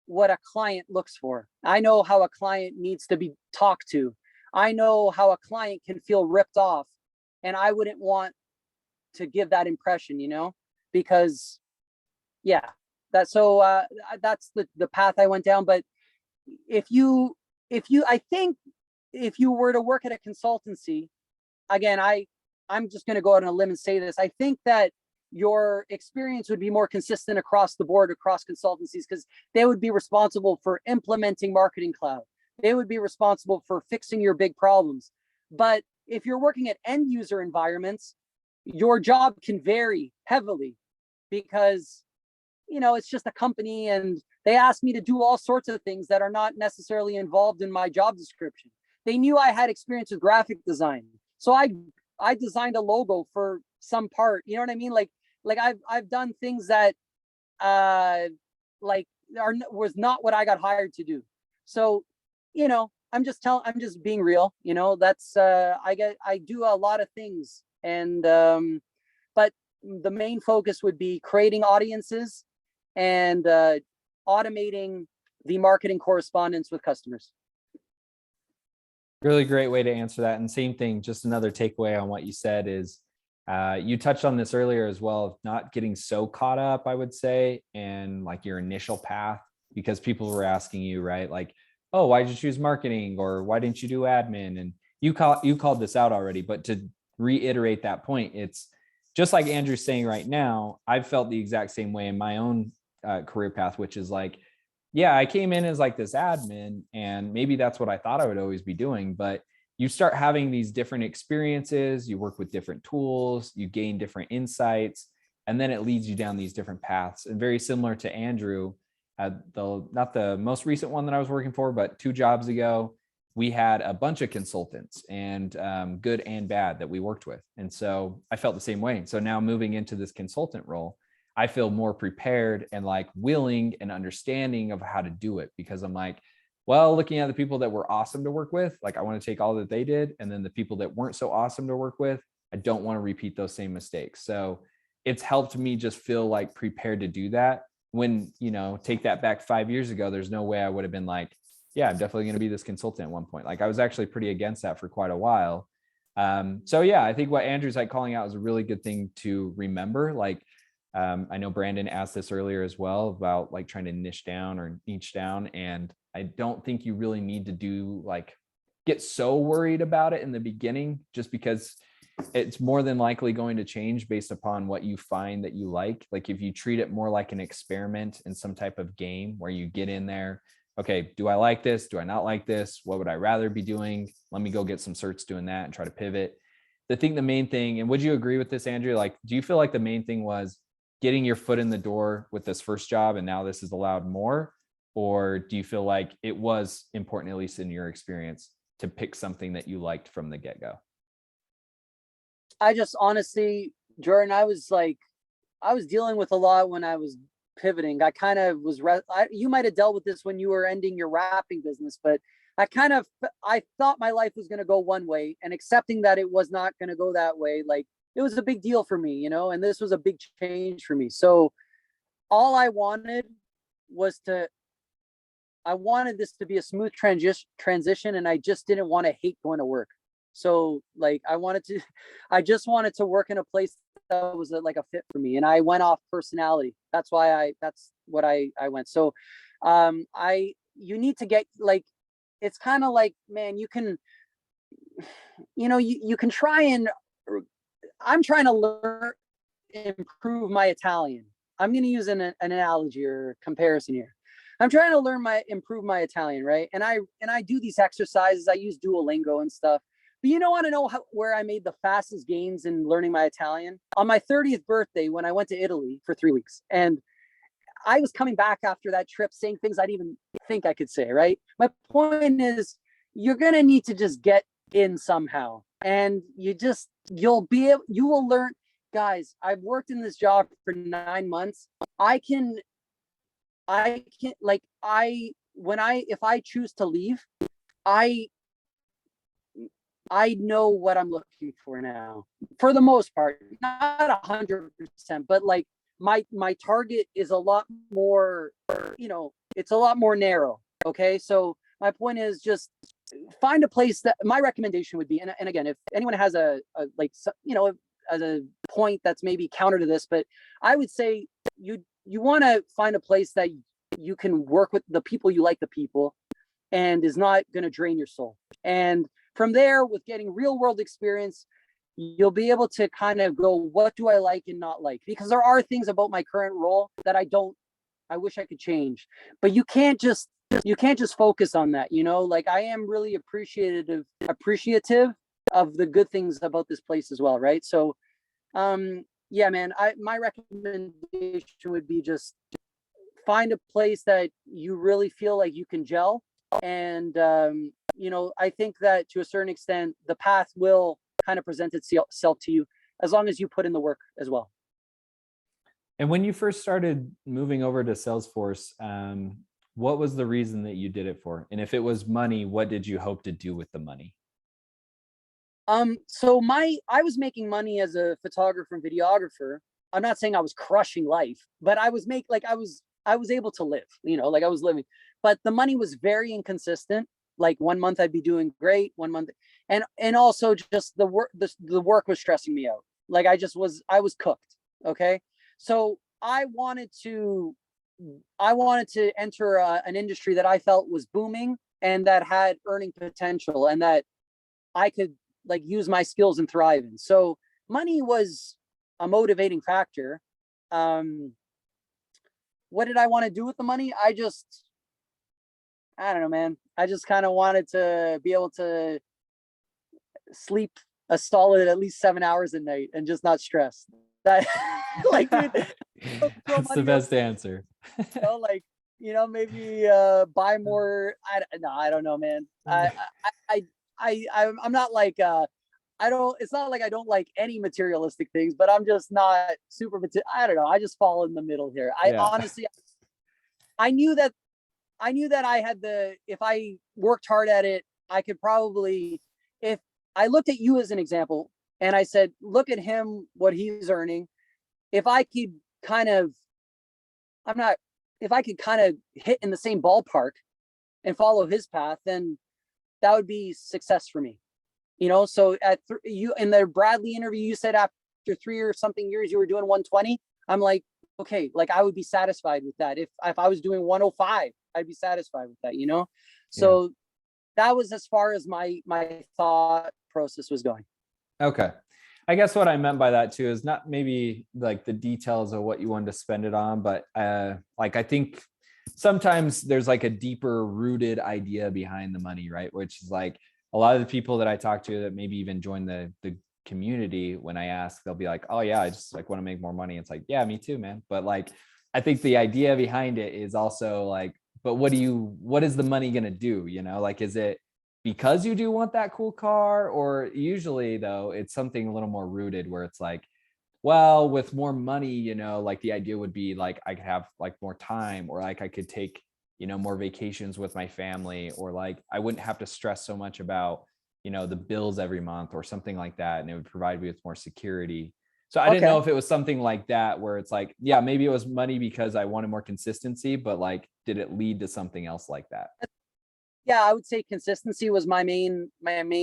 what a client looks for. I know how a client needs to be talked to. I know how a client can feel ripped off. And I wouldn't want to give that impression, you know, because yeah, that's the path I went down. But I think if you were to work at a consultancy, again, I'm just going to go out on a limb and say this. I think that your experience would be more consistent across the board, across consultancies, because they would be responsible for implementing Marketing Cloud. They would be responsible for fixing your big problems. But if you're working at end user environments, your job can vary heavily because, you know, it's just a company and they ask me to do all sorts of things that are not necessarily involved in my job description. They knew I had experience with graphic design. So I designed a logo for some part, you know what I mean? Like I've done things that was not what I got hired to do. So, you know, I'm just being real, you know, that's I do a lot of things. And but the main focus would be creating audiences and automating the marketing correspondence with customers. Really great way to answer that. And same thing, just another takeaway on what you said is you touched on this earlier as well, not getting so caught up, I would say, in like your initial path, because people were asking you, right? Like, oh, why did you choose marketing? Or why didn't you do admin? And you called this out already, but to reiterate that point, it's just like Andrew's saying right now, I've felt the exact same way in my own career path, which is like, yeah, I came in as like this admin and maybe that's what I thought I would always be doing, but you start having these different experiences, you work with different tools, you gain different insights, and then it leads you down these different paths. And very similar to Andrew, not the most recent one that I was working for, but 2 jobs ago, we had a bunch of consultants and good and bad that we worked with. And so I felt the same way. So now moving into this consultant role, I feel more prepared and like willing and understanding of how to do it because I'm like, well, looking at the people that were awesome to work with, like I want to take all that they did. And then the people that weren't so awesome to work with, I don't want to repeat those same mistakes. So it's helped me just feel like prepared to do that. When, you know, take that back 5 years ago, there's no way I would have been like, yeah, I'm definitely going to be this consultant at one point. Like I was actually pretty against that for quite a while. So yeah, I think what Andrew's like calling out is a really good thing to remember. Like, I know Brandon asked this earlier as well about like trying to niche down or niche down. And I don't think you really need to get so worried about it in the beginning, just because it's more than likely going to change based upon what you find that you like. Like if you treat it more like an experiment in some type of game where you get in there, okay, do I like this? Do I not like this? What would I rather be doing? Let me go get some certs doing that and try to pivot. I think the main thing, and would you agree with this, Andrew? Like, do you feel like the main thing was getting your foot in the door with this first job and now this is allowed more? Or do you feel like it was important, at least in your experience, to pick something that you liked from the get-go? I just honestly, Jordan, I was dealing with a lot when I was pivoting. I kind of was, you might have dealt with this when you were ending your wrapping business, but I thought my life was going to go one way, and accepting that it was not going to go that way, like it was a big deal for me, you know, and this was a big change for me. So all I wanted was I wanted this to be a smooth transition, and I just didn't want to hate going to work. So like I just wanted to work in a place that was like a fit for me, and I went off personality. That's what I went. So you need to get like, it's kind of like, man, you can, you know, you can try and, I'm trying to learn, improve my Italian. I'm going to use an analogy or comparison here. I'm trying to improve my Italian, right? And I do these exercises. I use Duolingo and stuff. But you don't want to know where I made the fastest gains in learning my Italian? On my 30th birthday, when I went to Italy for 3 weeks. And I was coming back after that trip saying things I didn't even think I could say, right? My point is, you're going to need to just get in somehow. And you will learn. Guys, I've worked in this job for 9 months. If I choose to leave, I know what I'm looking for now, for the most part, not 100%, but like my target is a lot more, it's a lot more narrow. Okay. So my point is just find a place that my recommendation would be, and again, if anyone has as a point that's maybe counter to this, but I would say you want to find a place that you can work with the people, you like the people, and is not going to drain your soul. And from there, with getting real world experience, you'll be able to kind of go, what do I like and not like? Because there are things about my current role that I wish I could change, but you can't just focus on that. Like I am really appreciative of the good things about this place as well. Right. So, yeah, man, my recommendation would be just find a place that you really feel like you can gel. And, I think that to a certain extent, the path will kind of present itself to you as long as you put in the work as well. And when you first started moving over to Salesforce, what was the reason that you did it for? And if it was money, what did you hope to do with the money? So I was making money as a photographer and videographer. I'm not saying I was crushing life, but I was I was able to live, like I was living, but the money was very inconsistent. Like 1 month I'd be doing great, 1 month. And also just the work was stressing me out. Like I was cooked. Okay. So I wanted to enter an industry that I felt was booming and that had earning potential and that I could like use my skills and thrive in. So money was a motivating factor. What did I want to do with the money? I don't know, man. I just kind of wanted to be able to sleep a solid at least 7 hours a night and just not stress. That like, dude, That's the best answer. Maybe buy more. I don't know, man. I'm not like it's not like I don't like any materialistic things, but I'm just not super I don't know. I just fall in the middle here. Honestly, I knew that I had if I worked hard at it, I could probably, if I looked at you as an example and I said, look at him, what he's earning. If I could kind of hit in the same ballpark and follow his path, then that would be success for me. So at you in the Bradley interview, you said after 3 or something years, you were doing 120. I'm like, okay, like I would be satisfied with that. If I was doing 105, I'd be satisfied with that, So that was as far as my thought process was going. Okay. I guess what I meant by that too is not maybe like the details of what you wanted to spend it on, but like I think sometimes there's like a deeper rooted idea behind the money, right? Which is like a lot of the people that I talk to that maybe even join the community, when I ask, they'll be like, oh yeah, I just like want to make more money. It's like, yeah, me too, man. But like, I think the idea behind it is also like, but what is the money going to do? Like, is it because you do want that cool car? Or usually though, it's something a little more rooted where it's like, well, with more money, like the idea would be like, I could have like more time, or like I could take, more vacations with my family, or like, I wouldn't have to stress so much about, the bills every month or something like that. And it would provide me with more security. So I didn't know if it was something like that, where it's like, yeah, maybe it was money because I wanted more consistency, but like, did it lead to something else like that? Yeah, I would say consistency was my main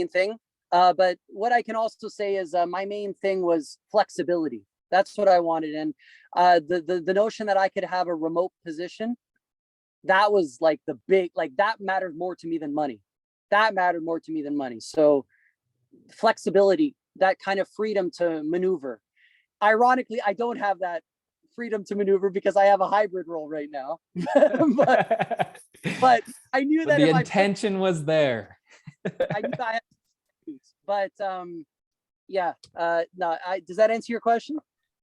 thing. But what I can also say is my main thing was flexibility. That's what I wanted. And the notion that I could have a remote position, that was like the big, like that mattered more to me than money. So flexibility, that kind of freedom to maneuver. Ironically, I don't have that freedom to maneuver because I have a hybrid role right now. but I knew that the intention was there. I knew I had, but no, does that answer your question?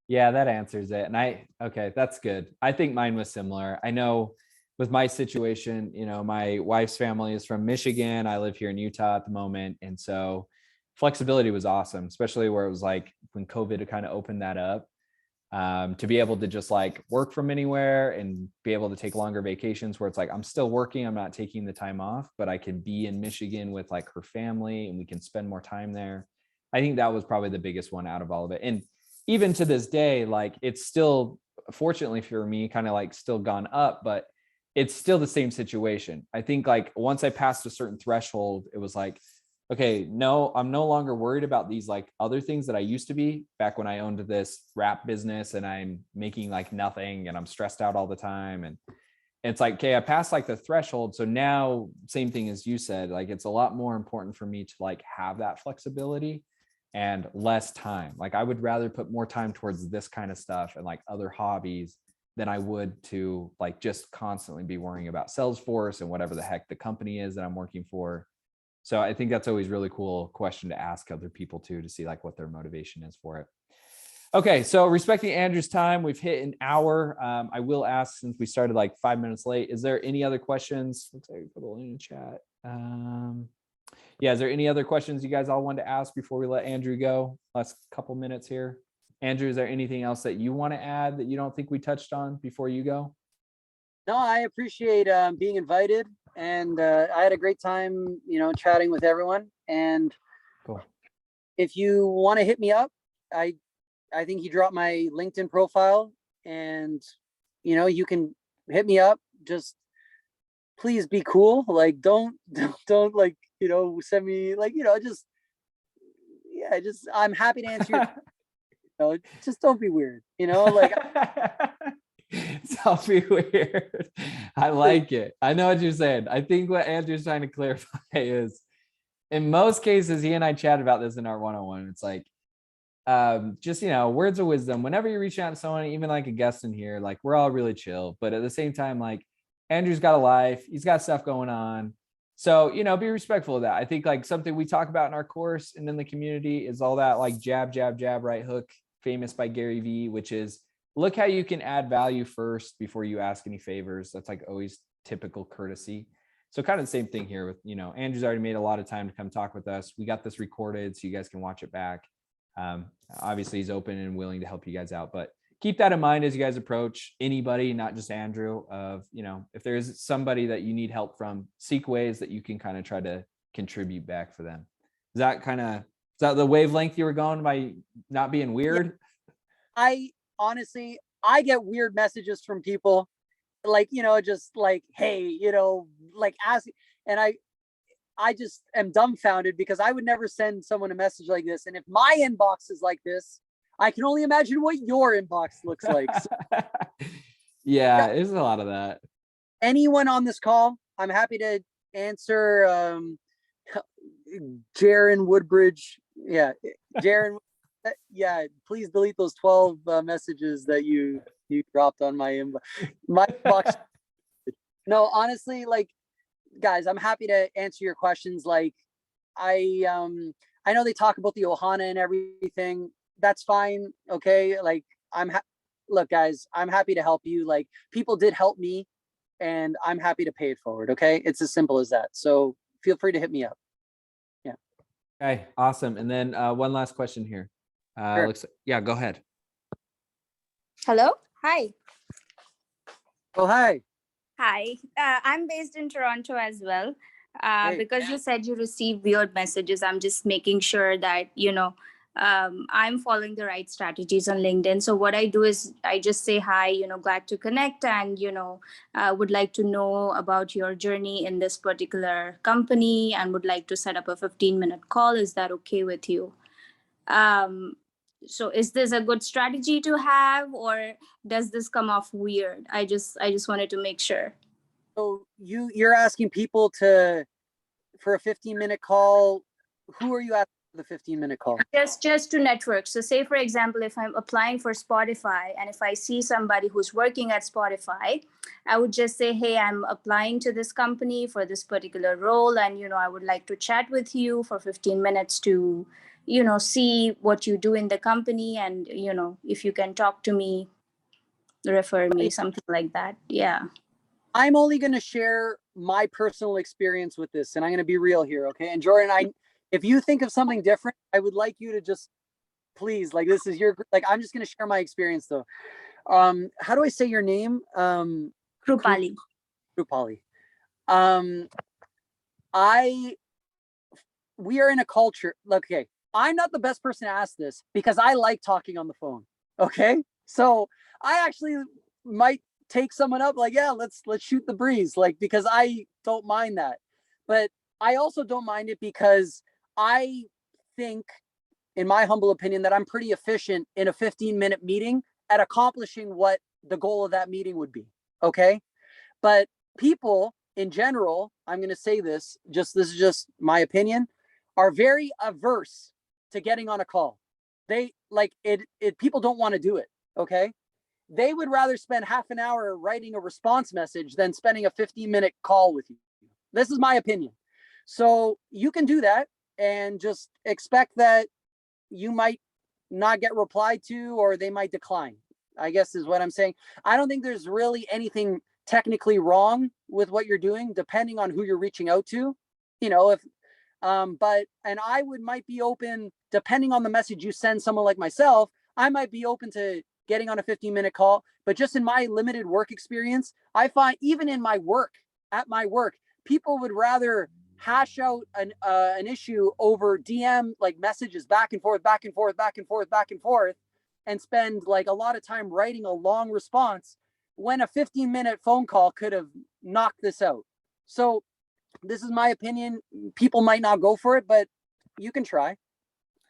Yeah, that answers it. And okay, that's good. I think mine was similar. I know with my situation, my wife's family is from Michigan. I live here in Utah at the moment. And so flexibility was awesome, especially where it was like when COVID kind of opened that up, to be able to just like work from anywhere and be able to take longer vacations where it's like, I'm still working, I'm not taking the time off, but I can be in Michigan with like her family and we can spend more time there. I think that was probably the biggest one out of all of it. And even to this day, like it's still, fortunately for me, kind of like still gone up, but it's still the same situation. I think like once I passed a certain threshold, it was like, okay, no, I'm no longer worried about these like other things that I used to be back when I owned this wrap business and I'm making like nothing and I'm stressed out all the time. And it's like, okay, I passed like the threshold. So now same thing as you said, like it's a lot more important for me to like have that flexibility and less time. Like I would rather put more time towards this kind of stuff and like other hobbies than I would to like just constantly be worrying about Salesforce and whatever the heck the company is that I'm working for. So I think that's always really cool question to ask other people too, to see like what their motivation is for it. Okay, so respecting Andrew's time, we've hit an hour. I will ask, since we started like 5 minutes late, is there any other questions? Looks like we put a link in the chat. Yeah, is there any other questions you guys all want to ask before we let Andrew go? Last couple minutes here. Andrew, is there anything else that you want to add that you don't think we touched on before you go? No, I appreciate being invited, and I had a great time, chatting with everyone. And Cool. if you want to hit me up, I think you dropped my LinkedIn profile, and you can hit me up. Just please be cool. Like don't like send me like just I'm happy to answer your just don't be weird. Like Don't be weird. I like it. I know what you're saying. I think what Andrew's trying to clarify is, in most cases, he and I chat about this in our one-on-one. It's like, just words of wisdom. Whenever you're reaching out to someone, even like a guest in here, like we're all really chill, but at the same time, like Andrew's got a life, he's got stuff going on. So, be respectful of that. I think like something we talk about in our course and in the community is all that like jab, jab, jab, right hook, famous by Gary Vee, which is look how you can add value first before you ask any favors. That's like always typical courtesy. So kind of the same thing here with, Andrew's already made a lot of time to come talk with us. We got this recorded so you guys can watch it back. Obviously he's open and willing to help you guys out, but keep that in mind as you guys approach anybody, not just Andrew, of, if there's somebody that you need help from, seek ways that you can kind of try to contribute back for them. Is that the wavelength you were going by not being weird? Yeah. Honestly, I get weird messages from people like, just like, hey, like ask, and I just am dumbfounded because I would never send someone a message like this. And if my inbox is like this, I can only imagine what your inbox looks like. So, yeah, there's a lot of that. Anyone on this call, I'm happy to answer. Jaron Woodbridge. Yeah. Jaron. Yeah. Please delete those 12 messages that you dropped on my inbox. No, honestly, like, guys, I'm happy to answer your questions. Like, I know they talk about the Ohana and everything. That's fine. Okay. Like look, guys, I'm happy to help you. Like people did help me and I'm happy to pay it forward. Okay. It's as simple as that. So feel free to hit me up. Yeah. Okay. Awesome. And then one last question here. Sure. Yeah, go ahead. Hello. Hi. Oh, hi. Hi, I'm based in Toronto as well. Hey. Because you said you receive weird messages, I'm just making sure that, I'm following the right strategies on LinkedIn. So what I do is I just say hi, glad to connect and, would like to know about your journey in this particular company and would like to set up a 15-minute call. Is that okay with you? So is this a good strategy to have, or does this come off weird? I just wanted to make sure. So you're asking people for a 15-minute call. Who are you asking for the 15-minute call? Just to network. So say, for example, if I'm applying for Spotify and if I see somebody who's working at Spotify, I would just say, hey, I'm applying to this company for this particular role. And, I would like to chat with you for 15 minutes to, see what you do in the company, and if you can talk to me, refer me, something like that. Yeah. I'm only going to share my personal experience with this, and I'm going to be real here, okay? And Jordan, if you think of something different, I would like you to just please, like, this is your, like, I'm just going to share my experience though. How do I say your name? Krupali. Krupali. We are in a culture. Okay, I'm not the best person to ask this because I like talking on the phone. Okay, so I actually might take someone up, like, yeah, let's shoot the breeze, like, because I don't mind that. But I also don't mind it because I think, in my humble opinion, that I'm pretty efficient in a 15-minute meeting at accomplishing what the goal of that meeting would be. Okay, but people in general, I'm going to say this is just my opinion, are very averse to getting on a call. They like it people don't want to do it. Okay, they would rather spend half an hour writing a response message than spending a 15-minute call with you. This is my opinion. So you can do that and just expect that you might not get replied to, or they might decline, I guess is what I'm saying. I don't think there's really anything technically wrong with what you're doing, depending on who you're reaching out to. If and I might be open, depending on the message you send someone like myself, I might be open to getting on a 15-minute call. But just in my limited work experience, I find even in at my work, people would rather hash out an issue over DM, like, messages back and forth, and spend like a lot of time writing a long response when a 15-minute phone call could have knocked this out. So this is my opinion. People might not go for it, but you can try.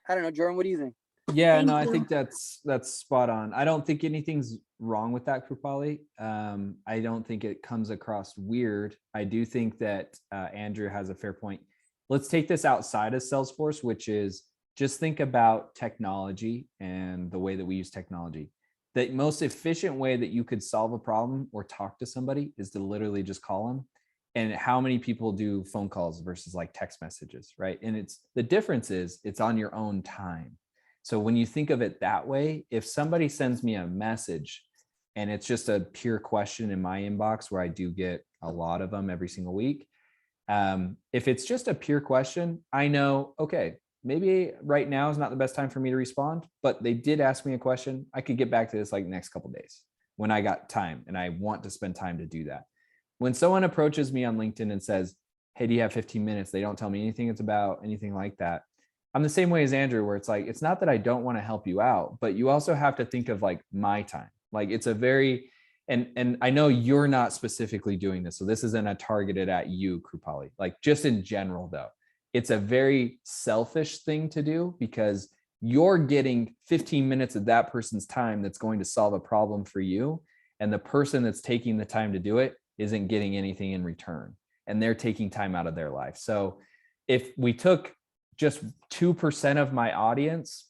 I don't know, Jordan, what do you think? Yeah, Thank no, I you. think that's spot on. I don't think anything's wrong with that, Krupali. I don't think it comes across weird. I do think that Andrew has a fair point. Let's take this outside of Salesforce, which is just think about technology and the way that we use technology. The most efficient way that you could solve a problem or talk to somebody is to literally just call them. And how many people do phone calls versus like text messages, right? And the difference is it's on your own time. So when you think of it that way, if somebody sends me a message and it's just a pure question in my inbox, where I do get a lot of them every single week, if it's just a pure question, I know, okay, maybe right now is not the best time for me to respond, but they did ask me a question. I could get back to this like next couple of days when I got time and I want to spend time to do that. When someone approaches me on LinkedIn and says, hey, do you have 15 minutes? They don't tell me anything it's about, anything like that. I'm the same way as Andrew, where it's like, it's not that I don't want to help you out, but you also have to think of like my time. Like it's a very, and I know you're not specifically doing this, so this isn't a targeted at you, Krupali. Like just in general though, it's a very selfish thing to do because you're getting 15 minutes of that person's time that's going to solve a problem for you. And the person that's taking the time to do it isn't getting anything in return, and they're taking time out of their life. So if we took just 2% of my audience,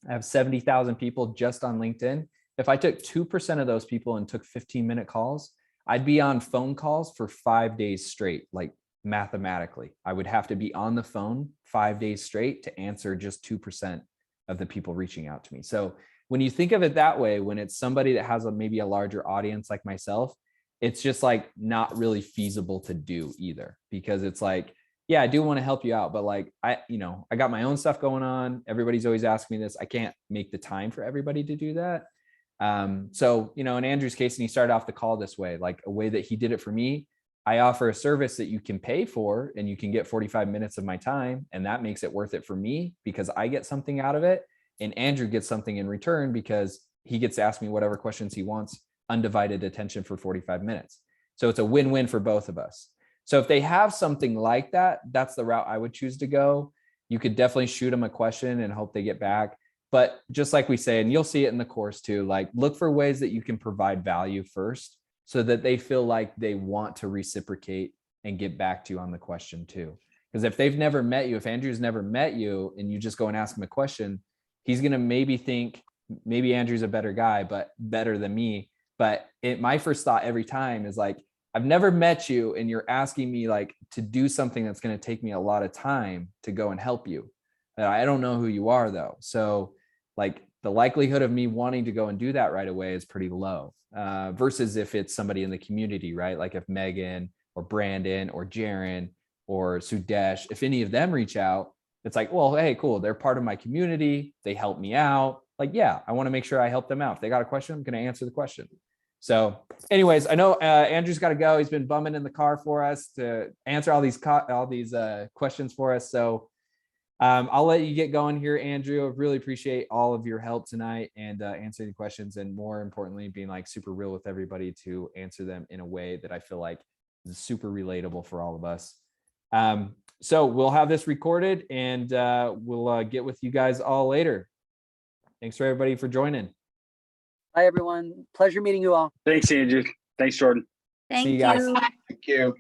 I have 70,000 people just on LinkedIn. If I took 2% of those people and took 15-minute calls, I'd be on phone calls for 5 days straight. Like mathematically, I would have to be on the phone 5 days straight to answer just 2% of the people reaching out to me. So when you think of it that way, when it's somebody that has maybe a larger audience like myself, it's just like not really feasible to do either, because it's like, yeah, I do want to help you out, but like, I got my own stuff going on. Everybody's always asking me this. I can't make the time for everybody to do that. So, in Andrew's case, and he started off the call this way, like a way that he did it for me, I offer a service that you can pay for and you can get 45 minutes of my time. And that makes it worth it for me because I get something out of it. And Andrew gets something in return because he gets to ask me whatever questions he wants, undivided attention for 45 minutes. So it's a win-win for both of us. So if they have something like that, that's the route I would choose to go. You could definitely shoot them a question and hope they get back. But just like we say, and you'll see it in the course too, like look for ways that you can provide value first so that they feel like they want to reciprocate and get back to you on the question too. Because if they've never met you, if Andrew's never met you and you just go and ask him a question, he's going to maybe think maybe Andrew's a better guy, but better than me. But my first thought every time is like, I've never met you and you're asking me like to do something that's going to take me a lot of time to go and help you. I don't know who you are though. So like the likelihood of me wanting to go and do that right away is pretty low, versus if it's somebody in the community, right? Like if Megan or Brandon or Jaron or Sudesh, if any of them reach out, it's like, well, hey, cool. They're part of my community. They help me out. Like, yeah, I want to make sure I help them out. If they got a question, I'm going to answer the question. So anyways, I know Andrew's got to go. He's been bumming in the car for us to answer all these questions for us. So I'll let you get going here, Andrew. I really appreciate all of your help tonight and answering the questions, and more importantly, being like super real with everybody to answer them in a way that I feel like is super relatable for all of us. So we'll have this recorded, and we'll get with you guys all later. Thanks for everybody for joining. Bye, everyone. Pleasure meeting you all. Thanks, Andrew. Thanks, Jordan. Thank See you guys. you. Thank you.